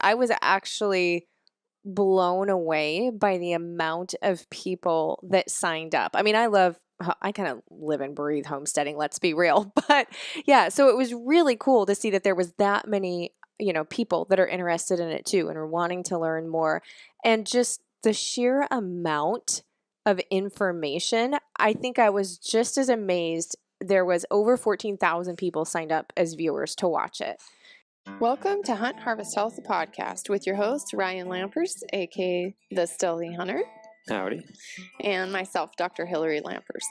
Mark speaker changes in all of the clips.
Speaker 1: I was actually blown away by the amount of people that signed up. I mean, I kind of live and breathe homesteading, let's be real. But yeah, so it was really cool to see that there was that many, people that are interested in it too and are wanting to learn more. And just the sheer amount of information, I think I was just as amazed. There was over 14,000 people signed up as viewers to watch it.
Speaker 2: Welcome to Hunt Harvest Health podcast with your host Ryan Lampers, aka the Stealthy Hunter.
Speaker 3: Howdy.
Speaker 2: And myself, Dr. Hillary Lampers,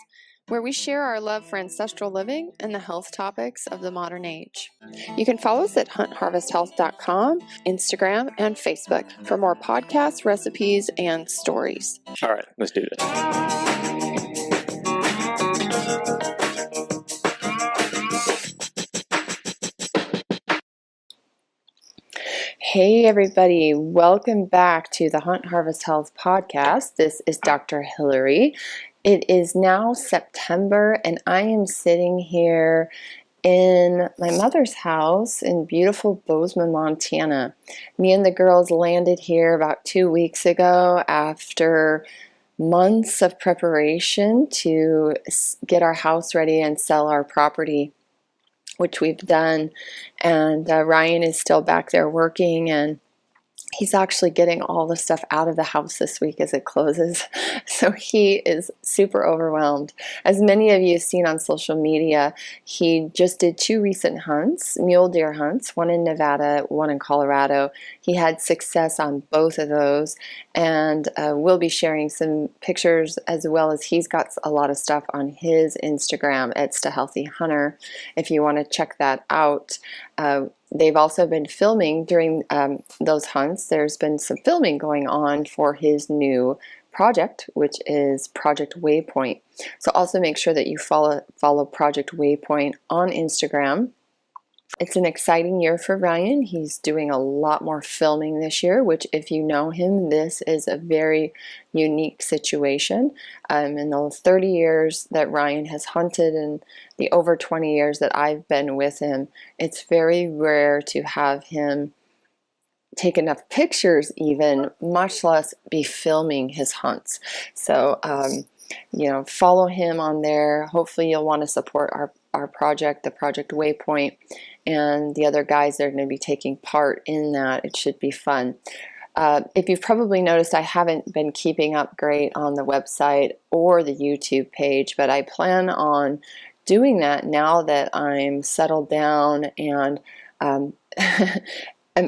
Speaker 2: where we share our love for ancestral living and the health topics of the modern age. You can follow us at huntharvesthealth.com, Instagram, and Facebook for more podcasts, recipes, and stories.
Speaker 3: All right, let's do this.
Speaker 2: Hey everybody, welcome back to the Hunt Harvest Health podcast. This is Dr. Hillary. It is now September and I am sitting here in my mother's house in beautiful Bozeman, Montana. Me and the girls landed here about 2 weeks ago after months of preparation to get our house ready and sell our property, which we've done. And Ryan is still back there working, and he's actually getting all the stuff out of the house this week as it closes. So he is super overwhelmed. As many of you have seen on social media, he just did 2 recent hunts, mule deer hunts, one in Nevada, one in Colorado. He had success on both of those, and we'll be sharing some pictures, as well as he's got a lot of stuff on his Instagram at Healthy Hunter if you want to check that out. They've also been filming during those hunts. There's been some filming going on for his new project, which is Project Waypoint. So also make sure that you follow Project Waypoint on Instagram. It's an exciting year for Ryan. He's doing a lot more filming this year, which, if you know him, this is a very unique situation. In the 30 years that Ryan has hunted and the over 20 years that I've been with him, it's very rare to have him take enough pictures, even, much less be filming his hunts. So, follow him on there. Hopefully you'll want to support our project, the Project Waypoint, and the other guys that are going to be taking part in that. It should be fun. If you've probably noticed, I haven't been keeping up great on the website or the YouTube page, but I plan on doing that now that I'm settled down and I'm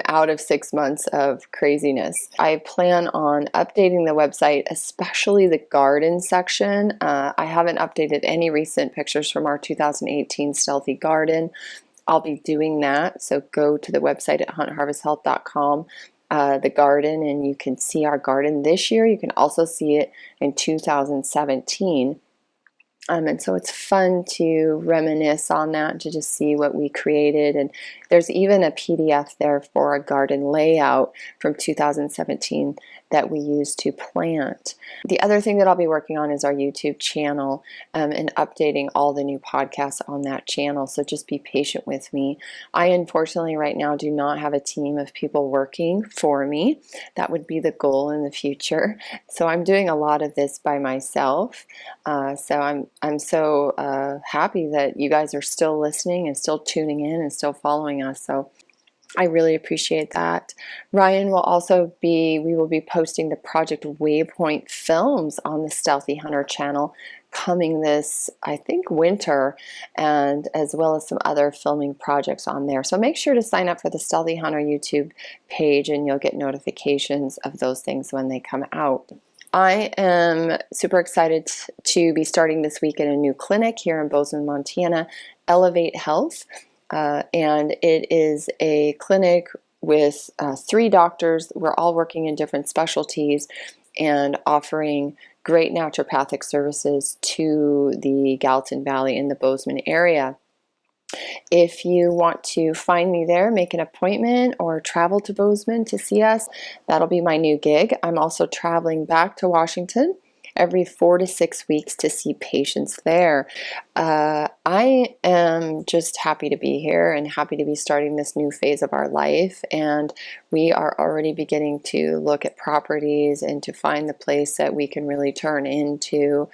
Speaker 2: out of 6 months of craziness. I plan on updating the website, especially the garden section. I haven't updated any recent pictures from our 2018 Stealthy Garden. I'll be doing that, so go to the website at huntharvesthealth.com, the garden, and you can see our garden this year. You can also see it in 2017. And so it's fun to reminisce on that, to just see what we created. And there's even a PDF there for a garden layout from 2017 that we used to plant. The other thing that I'll be working on is our YouTube channel, and updating all the new podcasts on that channel. So just be patient with me. I unfortunately right now do not have a team of people working for me. That would be the goal in the future. So I'm doing a lot of this by myself. So I'm so happy that you guys are still listening and still tuning in and still following us. So I really appreciate that. Ryan we will be posting the Project Waypoint films on the Stealthy Hunter channel coming this, I think, winter, and as well as some other filming projects on there. So make sure to sign up for the Stealthy Hunter YouTube page and you'll get notifications of those things when they come out. I am super excited to be starting this week at a new clinic here in Bozeman, Montana, Elevate Health. And it is a clinic with 3 doctors. We're all working in different specialties and offering great naturopathic services to the Gallatin Valley in the Bozeman area. If you want to find me there, make an appointment, or travel to Bozeman to see us, that'll be my new gig. I'm also traveling back to Washington every 4 to 6 weeks to see patients there. I am just happy to be here and happy to be starting this new phase of our life. And we are already beginning to look at properties and to find the place that we can really turn into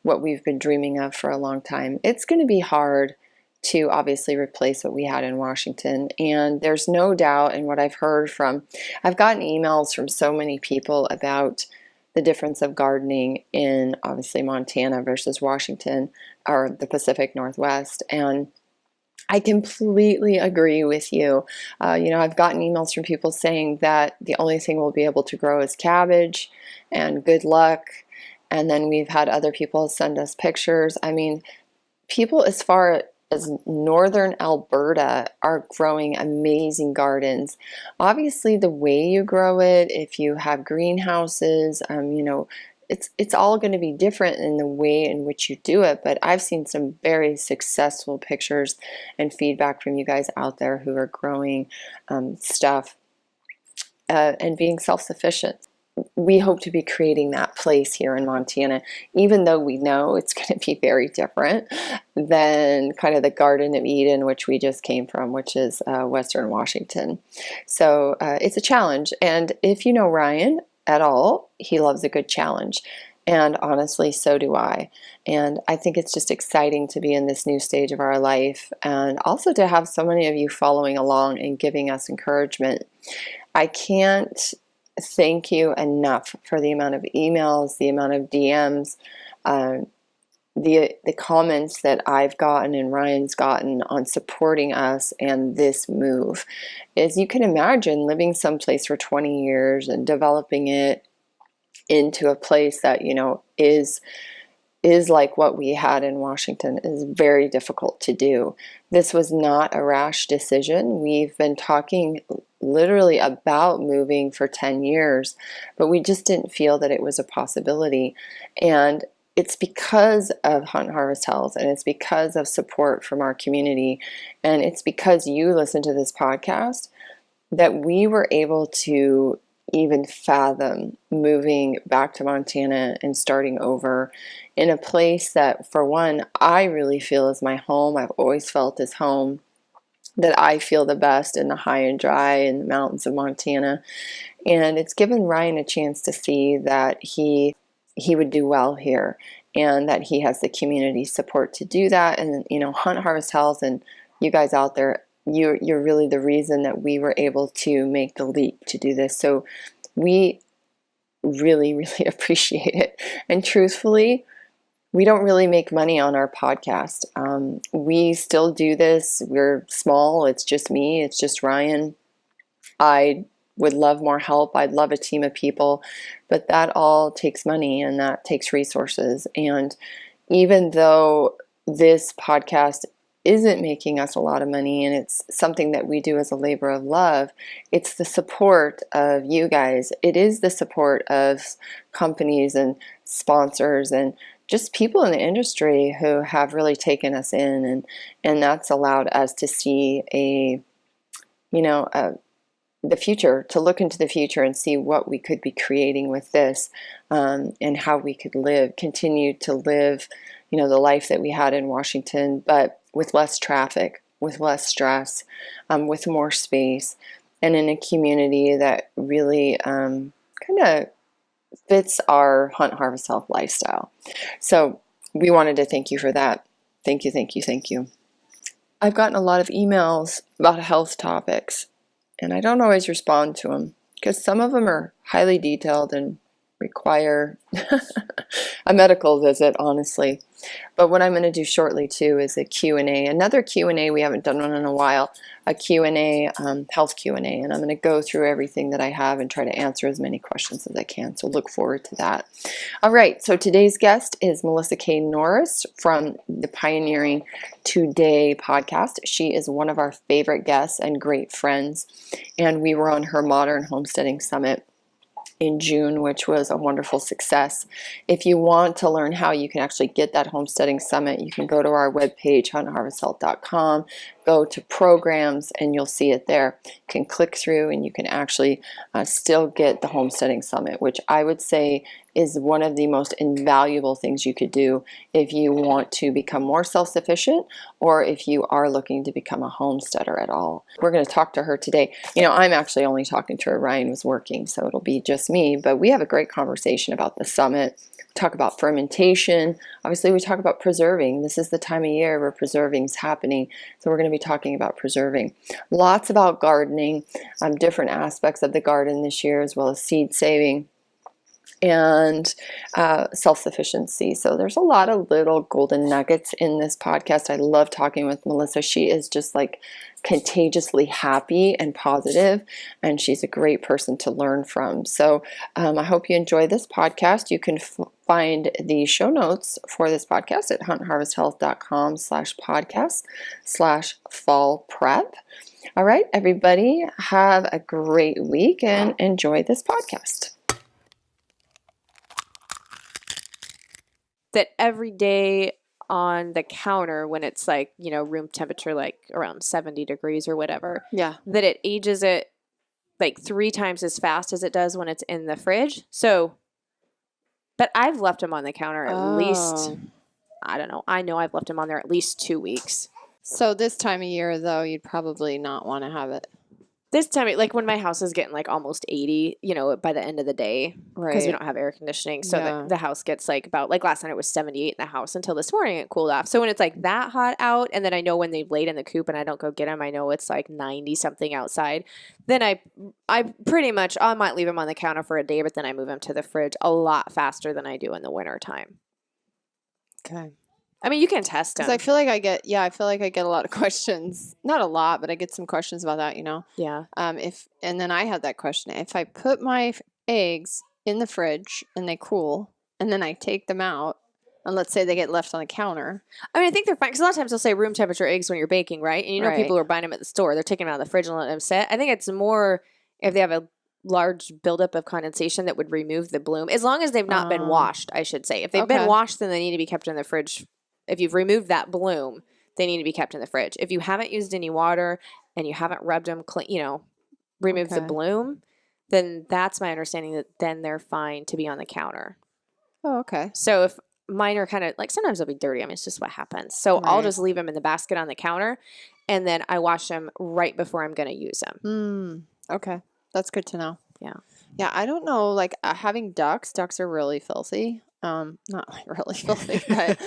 Speaker 2: what we've been dreaming of for a long time. It's going to be hard to obviously replace what we had in Washington. And there's no doubt in what I've heard from, I've gotten emails from so many people about the difference of gardening in obviously Montana versus Washington or the Pacific Northwest. And I completely agree with you. I've gotten emails from people saying that the only thing we'll be able to grow is cabbage and good luck. And then we've had other people send us pictures. I mean, people as far as northern Alberta are growing amazing gardens. Obviously, the way you grow it, if you have greenhouses, it's all going to be different in the way in which you do it. But I've seen some very successful pictures and feedback from you guys out there who are growing stuff and being self-sufficient. We hope to be creating that place here in Montana, even though we know it's going to be very different than kind of the Garden of Eden, which we just came from, which is Western Washington. So it's a challenge. And if you know Ryan at all, he loves a good challenge. And honestly, so do I. And I think it's just exciting to be in this new stage of our life and also to have so many of you following along and giving us encouragement. I can't thank you enough for the amount of emails, the amount of DMs, the comments that I've gotten and Ryan's gotten on supporting us and this move. As you can imagine, living someplace for 20 years and developing it into a place that, is like what we had in Washington is very difficult to do. This was not a rash decision. We've been talking literally about moving for 10 years, but we just didn't feel that it was a possibility. And it's because of Hunt Harvest Health, and it's because of support from our community, and it's because you listen to this podcast that we were able to even fathom moving back to Montana and starting over in a place that, for one, I really feel is my home. I've always felt as home, that I feel the best in the high and dry in the mountains of Montana. And it's given Ryan a chance to see that he would do well here and that he has the community support to do that. And, Hunt Harvest Health and you guys out there, you're really the reason that we were able to make the leap to do this. So we really, really appreciate it. And truthfully, we don't really make money on our podcast. We still do this. We're small. It's just me. It's just Ryan. I would love more help. I'd love a team of people, but that all takes money and that takes resources. And even though this podcast isn't making us a lot of money and it's something that we do as a labor of love, it's the support of you guys. It is the support of companies and sponsors and just people in the industry who have really taken us in, and that's allowed us to see the future, to look into the future and see what we could be creating with this, and how we could continue to live, the life that we had in Washington, but with less traffic, with less stress, with more space, and in a community that really kind of fits our Hunt Harvest Health lifestyle. So we wanted to thank you for that. Thank you, thank you, thank you. I've gotten a lot of emails about health topics, and I don't always respond to them because some of them are highly detailed and require a medical visit, honestly. But what I'm going to do shortly too is a Q&A, another Q&A. We haven't done one in a while, a Q&A, health Q&A, and I'm going to go through everything that I have and try to answer as many questions as I can. So look forward to that. All right, so today's guest is Melissa K. Norris from the Pioneering Today podcast. She is one of our favorite guests and great friends, and we were on her Modern Homesteading Summit in June, which was a wonderful success. If you want to learn how you can actually get that homesteading summit, you can go to our webpage, huntharvesthealth.com, go to programs, and you'll see it there. You can click through and you can actually still get the homesteading summit, which I would say is one of the most invaluable things you could do if you want to become more self-sufficient or if you are looking to become a homesteader at all. We're going to talk to her today. You know, I'm actually only talking to her. Ryan was working, so it'll be just me, but we have a great conversation about the summit. Talk about fermentation. Obviously, we talk about preserving. This is the time of year where preserving is happening. So we're going to be talking about preserving. Lots about gardening, different aspects of the garden this year, as well as seed saving and self-sufficiency. So there's a lot of little golden nuggets in this podcast. I love talking with Melissa. She is just like contagiously happy and positive, and she's a great person to learn from. So I hope you enjoy this podcast. You can find the show notes for this podcast at huntharvesthealth.com/podcast/fall prep. All right, everybody, have a great week and enjoy this podcast.
Speaker 1: That every day on the counter, when it's like, you know, room temperature, like around 70 degrees or whatever,
Speaker 2: Yeah.
Speaker 1: that it ages it like 3 times as fast as it does when it's in the fridge. So, but I've left them on the counter at least, I don't know. I know I've left them on there at least 2 weeks.
Speaker 4: So this time of year, though, you'd probably not want to have it.
Speaker 1: This time, like when my house is getting like almost 80, you know, by the end of the day, because we don't have air conditioning. So
Speaker 4: Yeah.
Speaker 1: the house gets like about, like last night it was 78 in the house until this morning it cooled off. So when it's like that hot out, and then I know when they've laid in the coop and I don't go get them, I know it's like 90 something outside. Then I pretty much, I might leave them on the counter for a day, but then I move them to the fridge a lot faster than I do in the winter time.
Speaker 4: Okay.
Speaker 1: I mean, you can test them.
Speaker 4: Because I feel like I get a lot of questions. Not a lot, but I get some questions about that, you know.
Speaker 1: Yeah.
Speaker 4: And then I had that question. If I put my eggs in the fridge and they cool, and then I take them out, and let's say they get left on the counter.
Speaker 1: I mean, I think they're fine. Because a lot of times they'll say room temperature eggs when you're baking, right? And you know,
Speaker 4: Right.
Speaker 1: people who are buying them at the store, they're taking them out of the fridge and letting them sit. I think it's more if they have a large buildup of condensation that would remove the bloom. As long as they've not been washed, I should say. If they've been
Speaker 4: Okay.
Speaker 1: washed, then they need to be kept in the fridge. If you've removed that bloom, they need to be kept in the fridge. If you haven't used any water and you haven't rubbed them clean, you know, removed the
Speaker 4: Okay.
Speaker 1: bloom, then that's my understanding that then they're fine to be on the counter.
Speaker 4: Oh, okay.
Speaker 1: So if mine are kind of like, sometimes they'll be dirty. I mean, it's just what happens. So I'll
Speaker 4: Right.
Speaker 1: just leave them in the basket on the counter, and then I wash them right before I'm going to use them.
Speaker 4: Okay. That's good to know.
Speaker 1: Yeah.
Speaker 4: Yeah, I don't know. Like having ducks are really filthy. Not like really filthy, but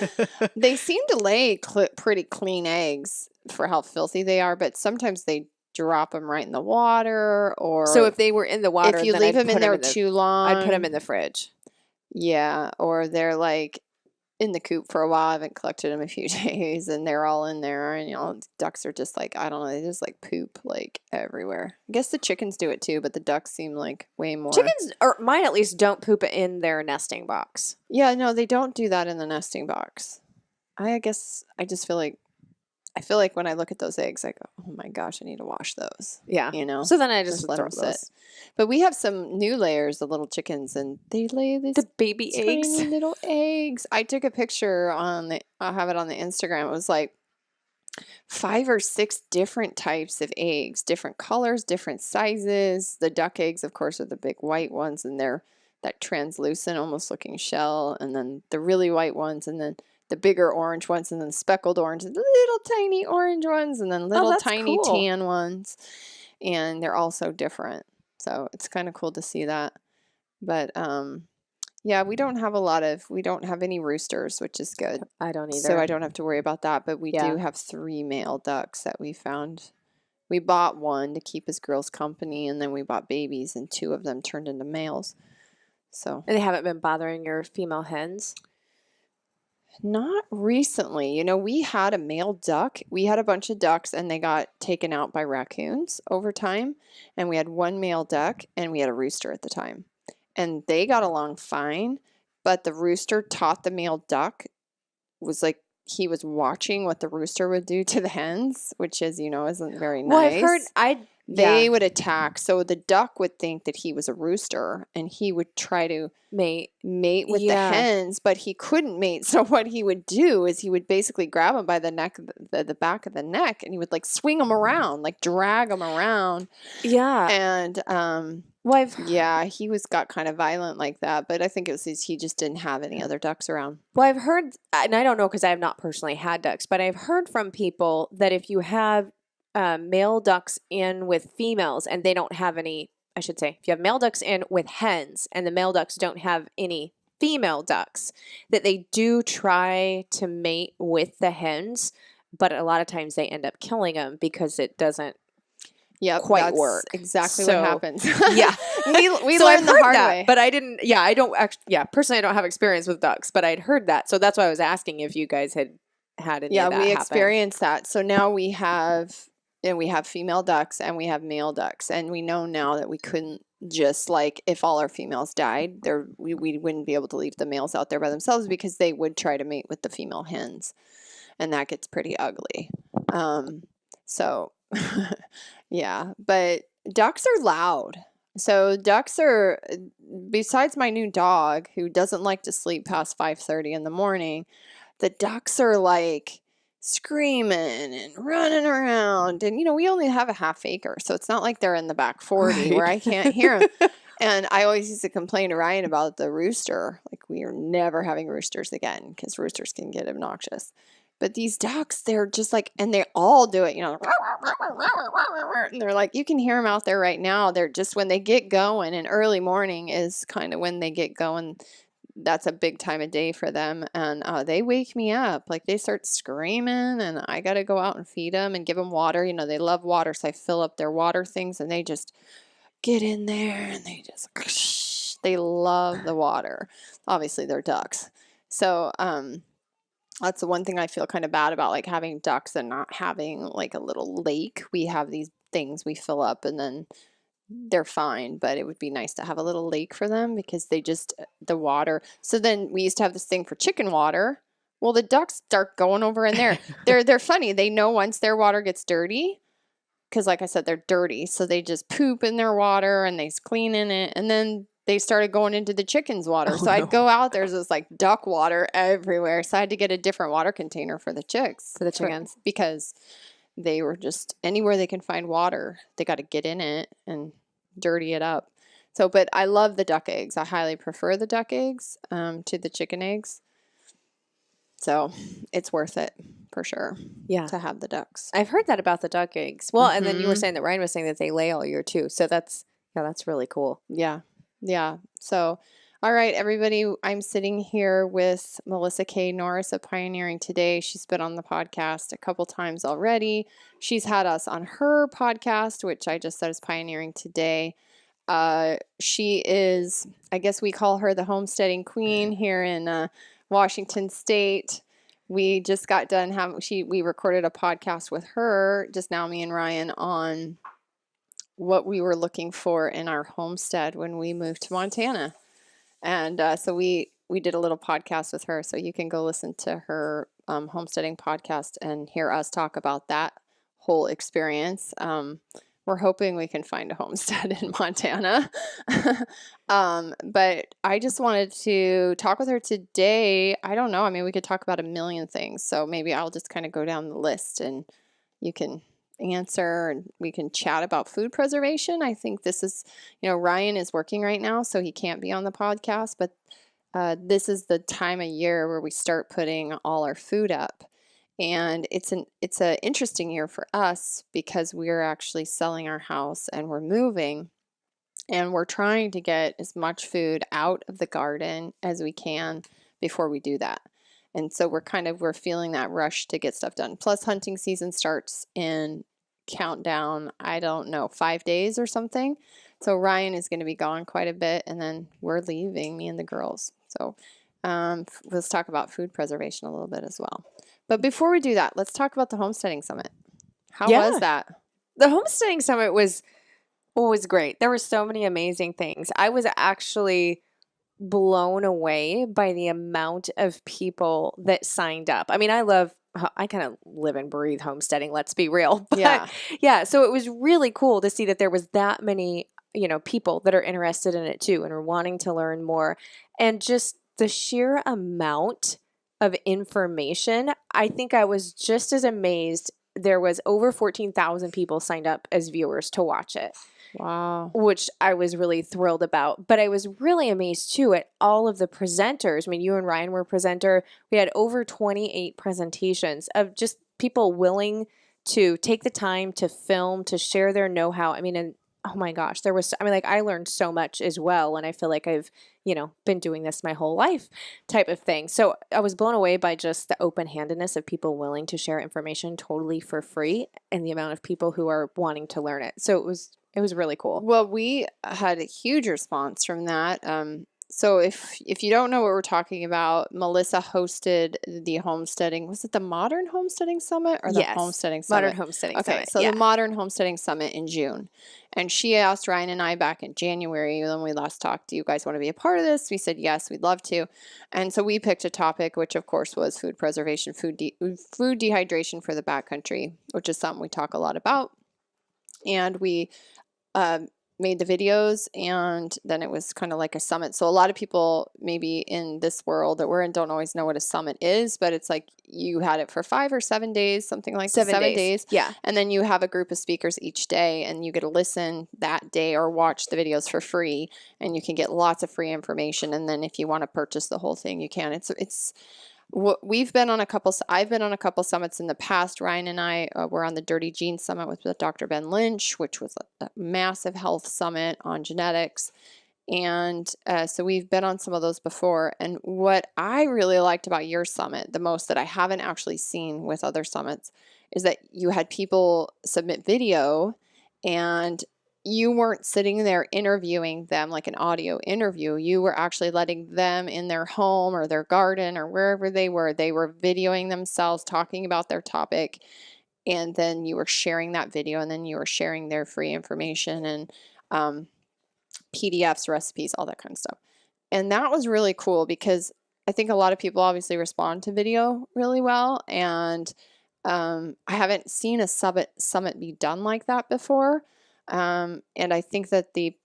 Speaker 4: they seem to lay pretty clean eggs for how filthy they are. But sometimes they drop them right in the water, or
Speaker 1: So if they were in the water,
Speaker 4: if you
Speaker 1: then
Speaker 4: leave
Speaker 1: I'd
Speaker 4: them in
Speaker 1: put
Speaker 4: there
Speaker 1: the-
Speaker 4: too long,
Speaker 1: I'd put them in the fridge.
Speaker 4: Yeah, or they're like in the coop for a while. I haven't collected them a few days, and they're all in there. And you know, ducks are just like, I don't know, they just like poop like everywhere. I guess the chickens do it too, but the ducks seem like way more.
Speaker 1: Chickens, or mine at least, don't poop in their nesting box.
Speaker 4: Yeah, no, they don't do that in the nesting box. I guess I just feel like when I look at those eggs, I go, oh my gosh, I need to wash those.
Speaker 1: Yeah.
Speaker 4: You know,
Speaker 1: So then I just
Speaker 4: let
Speaker 1: throw
Speaker 4: them
Speaker 1: those.
Speaker 4: sit. But we have some new layers of little chickens, and they lay this
Speaker 1: The baby
Speaker 4: tiny
Speaker 1: eggs.
Speaker 4: little eggs. I took a picture I have it on the Instagram. It was like 5 or 6 different types of eggs, different colors, different sizes. The duck eggs, of course, are the big white ones, and they're that translucent, almost looking shell, and then the really white ones, and then the bigger orange ones, and then speckled orange, and the little tiny orange ones, and then little
Speaker 1: that's
Speaker 4: tiny
Speaker 1: cool.
Speaker 4: tan ones. And they're all so different. So it's kind of cool to see that. But yeah, we don't have any roosters, which is good.
Speaker 1: I don't either.
Speaker 4: So I don't have to worry about that. But we
Speaker 1: Yeah.
Speaker 4: do have 3 male ducks that we found. We bought one to keep his girls company, and then we bought babies, and 2 of them turned into males. So
Speaker 1: And they haven't been bothering your female hens?
Speaker 4: not recently. You know, we had a male duck. We had a bunch of ducks, and they got taken out by raccoons over time. And we had 1 male duck, and we had a rooster at the time. And they got along fine, but the rooster taught the male duck, was like, he was watching what the rooster would do to the hens, which is, you know, isn't very nice.
Speaker 1: Well, I've heard,
Speaker 4: they would attack. So the duck would think that he was a rooster and he would try to
Speaker 1: mate
Speaker 4: with the hens, but he couldn't mate. So what he would do is he would basically grab him by the neck, the back of the neck, and he would like swing them around, like drag them around.
Speaker 1: Yeah.
Speaker 4: And
Speaker 1: Well,
Speaker 4: he got kind of violent like that, but I think it was he just didn't have any other ducks around.
Speaker 1: Well, I've heard, and I don't know because I have not personally had ducks, but I've heard from people that if you have male ducks in with females and they don't have any, I should say, if you have male ducks in with hens and the male ducks don't have any female ducks, that they do try to mate with the hens, but a lot of times they end up killing them because it doesn't quite work.
Speaker 4: Exactly what happens.
Speaker 1: Yeah.
Speaker 4: we
Speaker 1: so
Speaker 4: learned the hard way.
Speaker 1: But I didn't, I don't actually, personally I don't have experience with ducks, but I'd heard that. So that's why I was asking if you guys had any of that
Speaker 4: we
Speaker 1: happen.
Speaker 4: experienced that. So now we have female ducks and we have male ducks, and we know now that we couldn't just like, if all our females died, we wouldn't be able to leave the males out there by themselves because they would try to mate with the female hens, and that gets pretty ugly. So yeah, but ducks are loud. So ducks are, besides my new dog who doesn't like to sleep past 5:30 in the morning, the ducks are like screaming and running around. And, we only have a half acre, so it's not like they're in the back 40 where I can't hear them. And I always used to complain to Ryan about the rooster. Like, we are never having roosters again because roosters can get obnoxious. But these ducks, they're just like, and they all do it, and they're like, you can hear them out there right now. They're just, when they get going, and early morning is kind of when they get going. That's a big time of day for them. And they wake me up. Like, they start screaming, and I got to go out and feed them and give them water. They love water. So I fill up their water things, and they just get in there, and they just, they love the water. Obviously, they're ducks. So, that's the one thing I feel kind of bad about, like having ducks and not having like a little lake. We have these things we fill up and then they're fine, but it would be nice to have a little lake for them because they just, the water. So then we used to have this thing for chicken water. Well, the ducks start going over in there. They're funny. They know once their water gets dirty, because like I said, they're dirty. So they just poop in their water and they clean in it. And then they started going into the chickens' water. So I'd go out, there's this like duck water everywhere. So I had to get a different water container for the chicks.
Speaker 1: For the chickens.
Speaker 4: Because they were just, anywhere they can find water, they got to get in it and dirty it up. So, but I love the duck eggs. I highly prefer the duck eggs to the chicken eggs. So it's worth it for sure.
Speaker 1: Yeah.
Speaker 4: To have the ducks.
Speaker 1: I've heard that about the duck eggs. Well, and then you were saying that Ryan was saying that they lay all year too. So that's really cool.
Speaker 4: Yeah. Yeah. So, all right, everybody, I'm sitting here with Melissa K. Norris of Pioneering Today. She's been on the podcast a couple times already. She's had us on her podcast, which I just said is Pioneering Today. She is, I guess we call her the homesteading queen here in Washington State. We just got done we recorded a podcast with her just now, me and Ryan, on what we were looking for in our homestead when we moved to Montana. And so we did a little podcast with her. So you can go listen to her homesteading podcast and hear us talk about that whole experience. We're hoping we can find a homestead in Montana. But I just wanted to talk with her today. I don't know. I mean, we could talk about a million things. So maybe I'll just kind of go down the list and you can answer and we can chat about food preservation. I think this is, Ryan is working right now, so he can't be on the podcast, but this is the time of year where we start putting all our food up. And it's an interesting year for us because we're actually selling our house and we're moving and we're trying to get as much food out of the garden as we can before we do that. And so we're feeling that rush to get stuff done. Plus hunting season starts in countdown, I don't know, 5 days or something. So Ryan is going to be gone quite a bit and then we're leaving, me and the girls. So let's talk about food preservation a little bit as well. But before we do that, let's talk about the Homesteading Summit. How was that?
Speaker 1: The Homesteading Summit was great. There were so many amazing things. I was actually blown away by the amount of people that signed up. I mean, I love I kind of live and breathe homesteading, let's be real. But
Speaker 4: Yeah.
Speaker 1: yeah, so it was really cool to see that there was that many, people that are interested in it too and are wanting to learn more. And just the sheer amount of information, I think I was just as amazed. There was over 14,000 people signed up as viewers to watch it,
Speaker 4: Wow.
Speaker 1: which I was really thrilled about. But I was really amazed too at all of the presenters. I mean, you and Ryan were a presenter. We had over 28 presentations of just people willing to take the time to film, to share their know-how. I mean, and oh my gosh, I learned so much as well. And I feel like I've, been doing this my whole life type of thing. So I was blown away by just the open-handedness of people willing to share information totally for free and the amount of people who are wanting to learn it. So it was really cool.
Speaker 4: Well, we had a huge response from that. So if you don't know what we're talking about, Melissa hosted the homesteading. Was it the Modern Homesteading Summit or the
Speaker 1: Yes,
Speaker 4: Homesteading Summit?
Speaker 1: Modern Homesteading
Speaker 4: Okay,
Speaker 1: Summit.
Speaker 4: so
Speaker 1: yeah.
Speaker 4: the Modern Homesteading Summit in June. And she asked Ryan and I back in January when we last talked, do you guys want to be a part of this? We said, yes, we'd love to. And so we picked a topic, which of course was food preservation, food dehydration for the backcountry, which is something we talk a lot about. And we made the videos, and then it was kind of like a summit. So a lot of people maybe in this world that we're in don't always know what a summit is, but it's like you had it for 5 or 7 days, something like
Speaker 1: 7
Speaker 4: 7
Speaker 1: days.
Speaker 4: days.
Speaker 1: Yeah.
Speaker 4: And then you have a group of speakers each day, and you get to listen that day or watch the videos for free, and you can get lots of free information. And then if you want to purchase the whole thing, you can. I've been on a couple summits in the past. Ryan and I were on the Dirty Gene Summit with Dr. Ben Lynch, which was a massive health summit on genetics. And so we've been on some of those before. And what I really liked about your summit the most, that I haven't actually seen with other summits, is that you had people submit video, and you weren't sitting there interviewing them like an audio interview. You were actually letting them in their home or their garden or wherever they were. They were videoing themselves talking about their topic, and then you were sharing that video, and then you were sharing their free information and PDFs, recipes, all that kind of stuff. And that was really cool because I think a lot of people obviously respond to video really well. And I haven't seen a summit be done like that before. And I think that the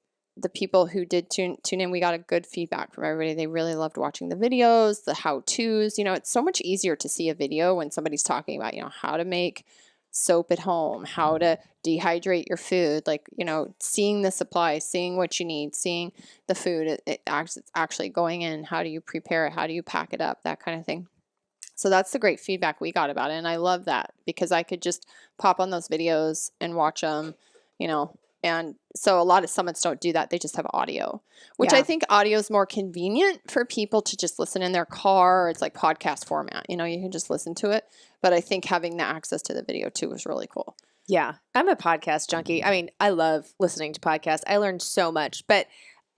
Speaker 4: people who did tune in, we got a good feedback from everybody. They really loved watching the videos, the how-tos. It's so much easier to see a video when somebody's talking about, how to make soap at home, how to dehydrate your food, seeing the supply, seeing what you need, seeing the food, it's actually going in, how do you prepare it, how do you pack it up, that kind of thing. So that's the great feedback we got about it. And I love that because I could just pop on those videos and watch them, and so a lot of summits don't do that. They just have audio, which I think audio is more convenient for people to just listen in their car. It's like podcast format, you can just listen to it. But I think having the access to the video too was really cool.
Speaker 1: Yeah. I'm a podcast junkie. I mean, I love listening to podcasts. I learned so much, but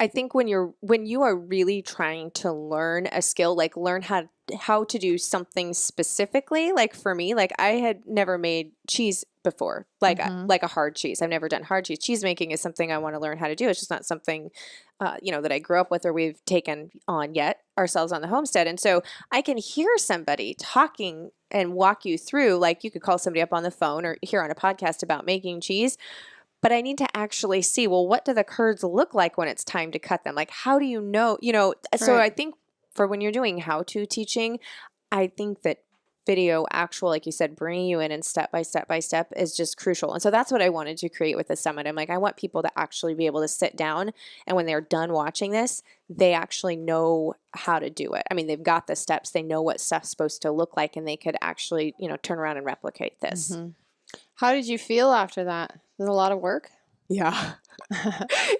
Speaker 1: I think when you are really trying to learn a skill, like learn how to do something specifically, like for me, like I had never made cheese before, like a hard cheese. I've never done hard cheese. Cheese making is something I want to learn how to do. It's just not something, that I grew up with or we've taken on yet ourselves on the homestead. And so I can hear somebody talking and walk you through, like you could call somebody up on the phone or hear on a podcast about making cheese. But I need to actually see, well, what do the curds look like when it's time to cut them? Like, how do you know, So
Speaker 4: Right.
Speaker 1: I think for when you're doing how-to teaching, I think that video actual, like you said, bringing you in and step by step is just crucial. And so that's what I wanted to create with the summit. I'm like, I want people to actually be able to sit down, and when they're done watching this, they actually know how to do it. I mean, they've got the steps, they know what stuff's supposed to look like, and they could actually, turn around and replicate this.
Speaker 4: Mm-hmm. How did you feel after that? Was it a lot of work?
Speaker 1: Yeah.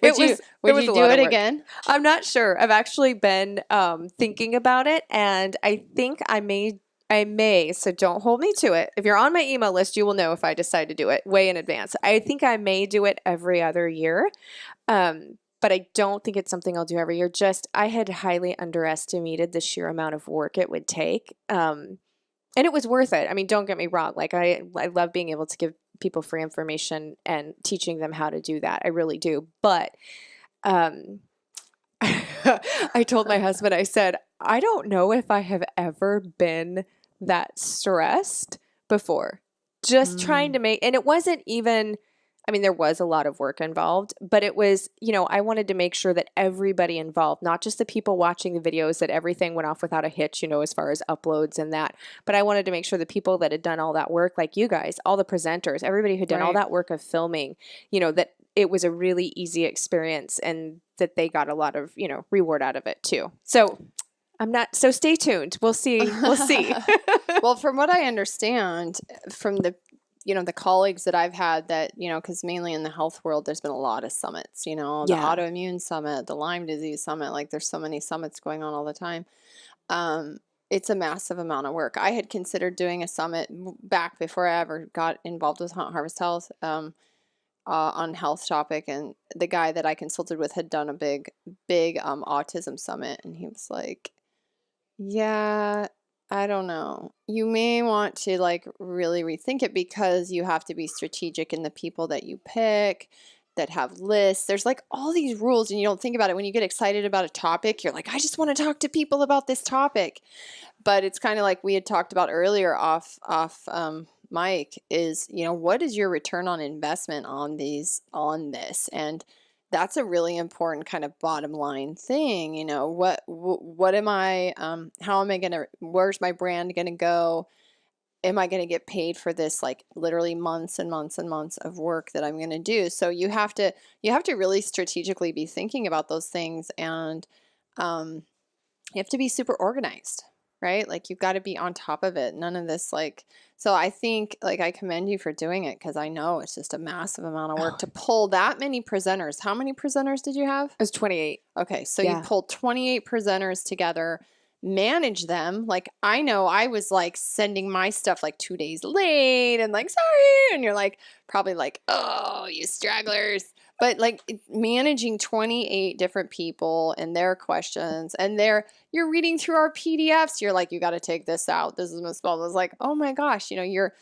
Speaker 4: Would you do it again?
Speaker 1: I'm not sure. I've actually been thinking about it, and I think I may, so don't hold me to it. If you're on my email list, you will know if I decide to do it way in advance. I think I may do it every other year, but I don't think it's something I'll do every year. I had highly underestimated the sheer amount of work it would take. And it was worth it. I mean, don't get me wrong. Like I love being able to give people free information and teaching them how to do that. I really do. But I told my husband, I said, I don't know if I have ever been that stressed before. Just trying to make, and it wasn't even, I mean, there was a lot of work involved, but it was, I wanted to make sure that everybody involved, not just the people watching the videos, that everything went off without a hitch, as far as uploads and that. But I wanted to make sure the people that had done all that work, like you guys, all the presenters, everybody who'd done all that work of filming, that it was a really easy experience and that they got a lot of, reward out of it too. So so stay tuned. We'll see. We'll see.
Speaker 4: Well, from what I understand from the colleagues that I've had that, because mainly in the health world, there's been a lot of summits, the autoimmune summit, the Lyme disease summit, like there's so many summits going on all the time. It's a massive amount of work. I had considered doing a summit back before I ever got involved with Hunt Harvest Health, on health topic. And the guy that I consulted with had done a big autism summit. And he was like, yeah, I don't know. You may want to really rethink it because you have to be strategic in the people that you pick that have lists. There's all these rules and you don't think about it. When you get excited about a topic, you're like, I just want to talk to people about this topic. But it's kind of like we had talked about earlier off mic is, what is your return on investment on this? And that's a really important kind of bottom line thing. What am I, how am I going to, where's my brand going to go? Am I going to get paid for this, literally months and months and months of work that I'm going to do? So you have to really strategically be thinking about those things. And, you have to be super organized, right? You've got to be on top of it. None of this, so I think I commend you for doing it because I know it's just a massive amount of work to pull that many presenters. How many presenters did you have?
Speaker 1: It was 28.
Speaker 4: Okay. So you pulled 28 presenters together, manage them. I know I was sending my stuff 2 days late and sorry. And you're probably oh, you stragglers. But managing 28 different people and their questions and you're reading through our PDFs. You're you got to take this out. This is misspelled. It's oh my gosh, you're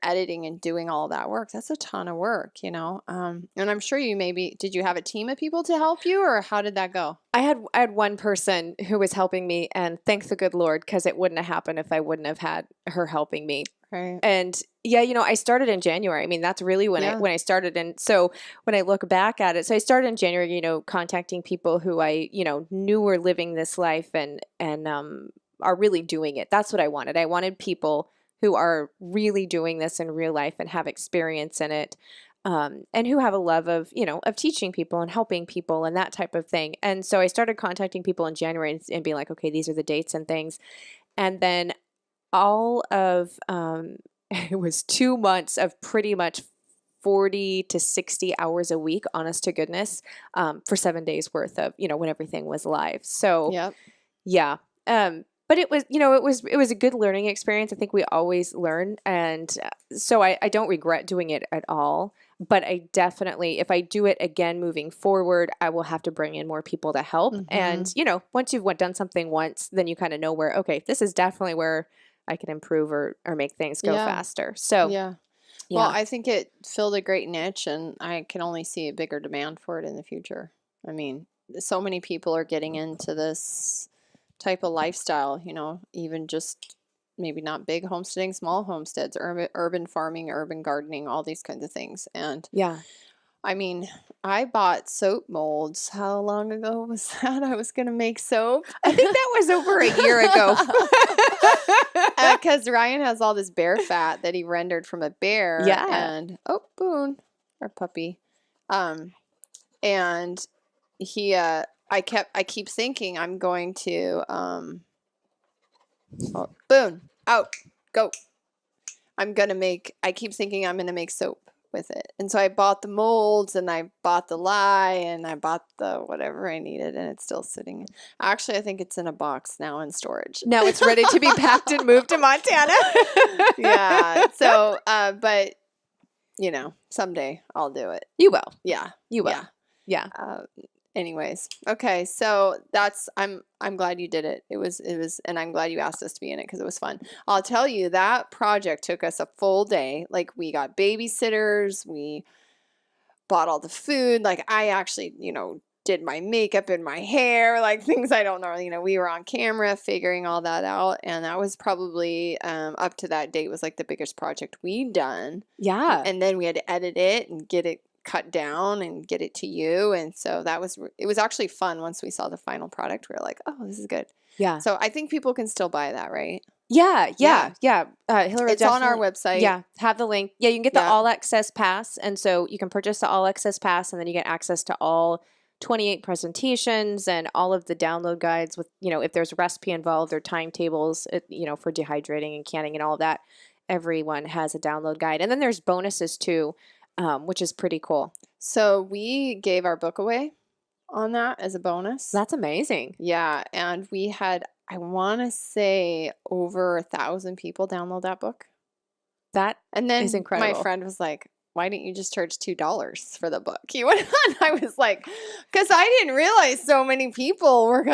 Speaker 4: editing and doing all that work. That's a ton of work, And I'm sure did you have a team of people to help you or how did that go?
Speaker 1: I had one person who was helping me, and thank the good Lord, because it wouldn't have happened if I wouldn't have had her helping me.
Speaker 4: Right.
Speaker 1: And I started in January. I mean, that's really when I started. And so when I look back at it, so I started in January, contacting people who I, knew were living this life and are really doing it. That's what I wanted. I wanted people who are really doing this in real life and have experience in it. And who have a love of, of teaching people and helping people and that type of thing. And so I started contacting people in January and being like, okay, these are the dates and things. And then all of, it was 2 months of pretty much 40 to 60 hours a week, honest to goodness, for 7 days worth of, when everything was live. So, yeah. But it was, it was a good learning experience. I think we always learn. And so I don't regret doing it at all. But I definitely, if I do it again moving forward, I will have to bring in more people to help. Mm-hmm. And, once you've done something once, then you kind of know where, okay, this is definitely where I can improve or make things go faster. So,
Speaker 4: yeah. Well, I think it filled a great niche and I can only see a bigger demand for it in the future. I mean, so many people are getting into this type of lifestyle, even just maybe not big homesteading, small homesteads, urban farming, urban gardening, all these kinds of things. And I mean, I bought soap molds. How long ago was that? I was going to make soap.
Speaker 1: I think that was over a year ago.
Speaker 4: Because Ryan has all this bear fat that he rendered from a bear.
Speaker 1: Yeah.
Speaker 4: And, Boone, our puppy. And he, I keep thinking I'm going to, Boone, out, go. I keep thinking I'm going to make soap with it. And so I bought the molds and I bought the lye and I bought the whatever I needed and it's still sitting. Actually, I think it's in a box now in storage.
Speaker 1: Now it's ready to be packed and moved to Montana.
Speaker 4: Yeah. So, but someday I'll do it.
Speaker 1: You will.
Speaker 4: Yeah.
Speaker 1: You will. Yeah.
Speaker 4: Anyways, okay, so I'm glad you did it. It was, and I'm glad you asked us to be in it because it was fun. I'll tell you that project took us a full day. We got babysitters, we bought all the food. I actually, did my makeup and my hair, like things I don't normally, we were on camera figuring all that out. And that was probably up to that date was like the biggest project we'd done.
Speaker 1: Yeah.
Speaker 4: And then we had to edit it and get it cut down and get it to you. And so it was actually fun once we saw the final product. We were like, oh, this is good.
Speaker 1: Yeah.
Speaker 4: So I think people can still buy that, right?
Speaker 1: Yeah. Hillary,
Speaker 4: It's on our website.
Speaker 1: Yeah, have the link. Yeah, you can get the
Speaker 4: Yeah.
Speaker 1: all access pass, and so you can purchase the all access pass, and then you get access to all 28 presentations and all of the download guides with, if there's a recipe involved or timetables, for dehydrating and canning and all of that. Everyone has a download guide, and then there's bonuses too, which is pretty cool.
Speaker 4: So we gave our book away on that as a bonus.
Speaker 1: That's amazing.
Speaker 4: Yeah, and we had, I want to say, over 1,000 people download that book.
Speaker 1: That
Speaker 4: And then
Speaker 1: is incredible.
Speaker 4: my friend was like, why didn't you just charge $2 for the book? He went on. I was like, because I didn't realize so many people were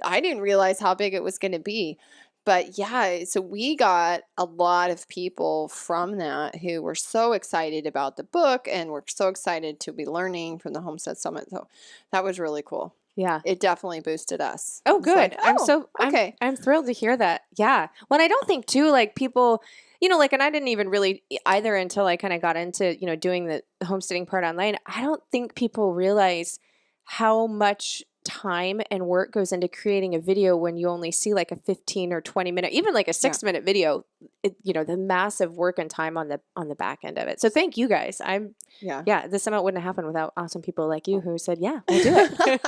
Speaker 4: I didn't realize how big it was going to be. But yeah, so we got a lot of people from that who were so excited about the book and were so excited to be learning from the Homestead Summit. So that was really cool.
Speaker 1: Yeah.
Speaker 4: It definitely boosted us.
Speaker 1: Oh,
Speaker 4: It's
Speaker 1: good.
Speaker 4: like, okay.
Speaker 1: I'm thrilled to hear that. Yeah. When I don't think too, like people, and I didn't even really either until I kind of got into, doing the homesteading part online. I don't think people realize how much time and work goes into creating a video when you only see like a 15 or 20 minute, even like a 6-minute video, the massive work and time on the back end of it. So thank you guys. The summit wouldn't have happened without awesome people like you who said, yeah, we'll do it.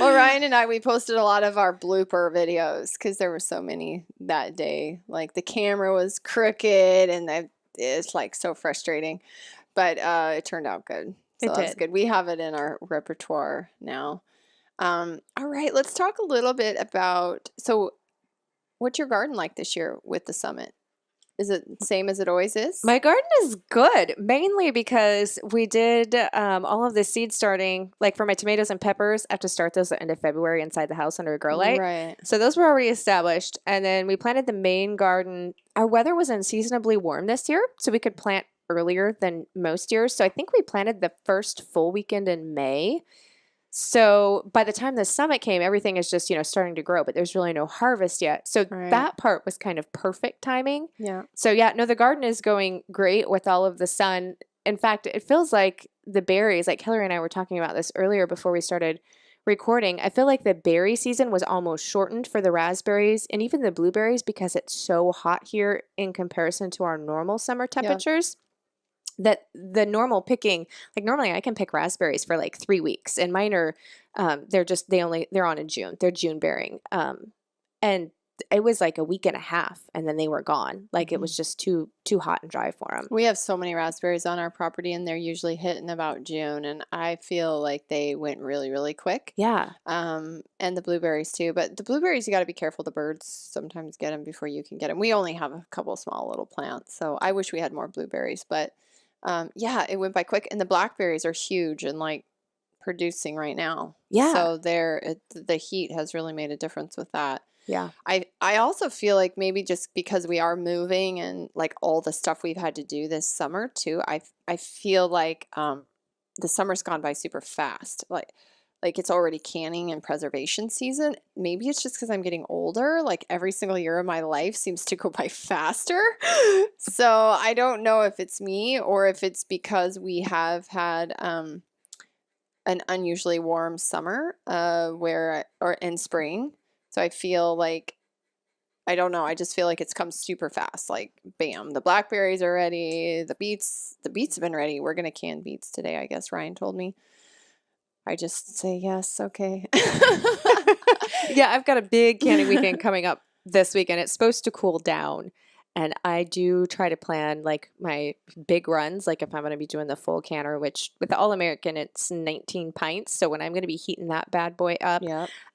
Speaker 4: Well, Ryan and we posted a lot of our blooper videos because there were so many that day. Like the camera was crooked and it's like so frustrating, but it turned out good. So that's good. We have it in our repertoire now. All right, let's talk a little bit about, so what's your garden like this year with the summit? Is it the same as it always is?
Speaker 1: My garden is good, mainly because we did all of the seed starting, like for my tomatoes and peppers, I have to start those at the end of February inside the house under a grow light.
Speaker 4: Right.
Speaker 1: So those were already established. And then we planted the main garden. Our weather was unseasonably warm this year, so we could plant earlier than most years. So I think we planted the first full weekend in May. So by the time the summit came, everything is just, starting to grow, but there's really no harvest yet. So that part was kind of perfect timing.
Speaker 4: Yeah.
Speaker 1: So the garden is going great with all of the sun. In fact, it feels like the berries, like Hillary and I were talking about this earlier before we started recording. I feel like the berry season was almost shortened for the raspberries and even the blueberries because it's so hot here in comparison to our normal summer temperatures. That the normal picking, like normally I can pick raspberries for like 3 weeks, and mine are, they're on in June. They're June bearing, and it was like a week and a half, and then they were gone. Like it was just too hot and dry for them.
Speaker 4: We have so many raspberries on our property, and they're usually hitting about June, and I feel like they went really, really quick.
Speaker 1: Yeah.
Speaker 4: And the blueberries too, but the blueberries you got to be careful. The birds sometimes get them before you can get them. We only have a couple small little plants, so I wish we had more blueberries, but. It went by quick, and the blackberries are huge and like producing right now.
Speaker 1: Yeah.
Speaker 4: So the heat has really made a difference with that.
Speaker 1: Yeah.
Speaker 4: I also feel like maybe just because we are moving and like all the stuff we've had to do this summer too, I feel like the summer's gone by super fast. Like it's already canning and preservation season. Maybe it's just because I'm getting older. Like every single year of my life seems to go by faster. So I don't know if it's me or if it's because we have had an unusually warm summer or in spring. So I feel like, I don't know. I just feel like it's come super fast. Like bam, the blackberries are ready. The beets have been ready. We're going to can beets today, I guess Ryan told me. I just say yes, okay.
Speaker 1: Yeah, I've got a big canning weekend coming up this weekend. It's supposed to cool down, and I do try to plan like my big runs, like if I'm going to be doing the full canner, which with the All-American, it's 19 pints. So when I'm going to be heating that bad boy up,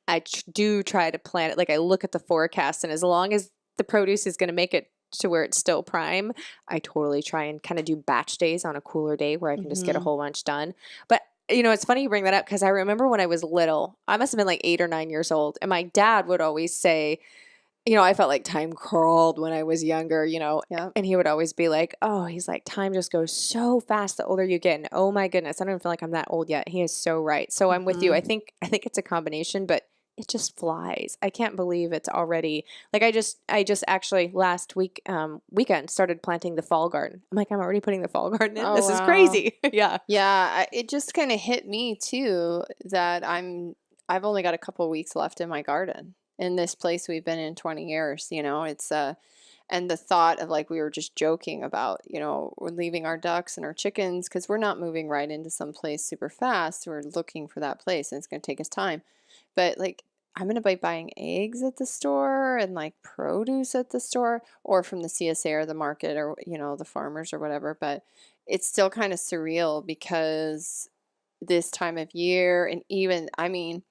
Speaker 1: I do try to plan it. Like I look at the forecast, and as long as the produce is going to make it to where it's still prime, I totally try and kind of do batch days on a cooler day where I can just get a whole bunch done. But it's funny you bring that up because I remember when I was little, I must have been like 8 or 9 years old, and my dad would always say, I felt like time crawled when I was younger,
Speaker 4: Yeah.
Speaker 1: and he would always be like, oh, he's like, time just goes so fast the older you get. And oh my goodness, I don't even feel like I'm that old yet. He is so right. So I'm with you.
Speaker 4: Mhm.
Speaker 1: I think it's a combination, but it just flies. I can't believe it's already like I just actually last weekend started planting the fall garden. I'm like, I'm already putting the fall garden in.
Speaker 4: Oh,
Speaker 1: This is
Speaker 4: wow.
Speaker 1: crazy. Yeah.
Speaker 4: Yeah, it just kind of hit me too that I've only got a couple weeks left in my garden in this place we've been in 20 years, it's and the thought of like we were just joking about, we're leaving our ducks and our chickens because we're not moving right into some place super fast. We're looking for that place and it's going to take us time. But like I'm going to be buying eggs at the store and like produce at the store or from the CSA or the market or, the farmers or whatever. But it's still kind of surreal because this time of year and even, I mean,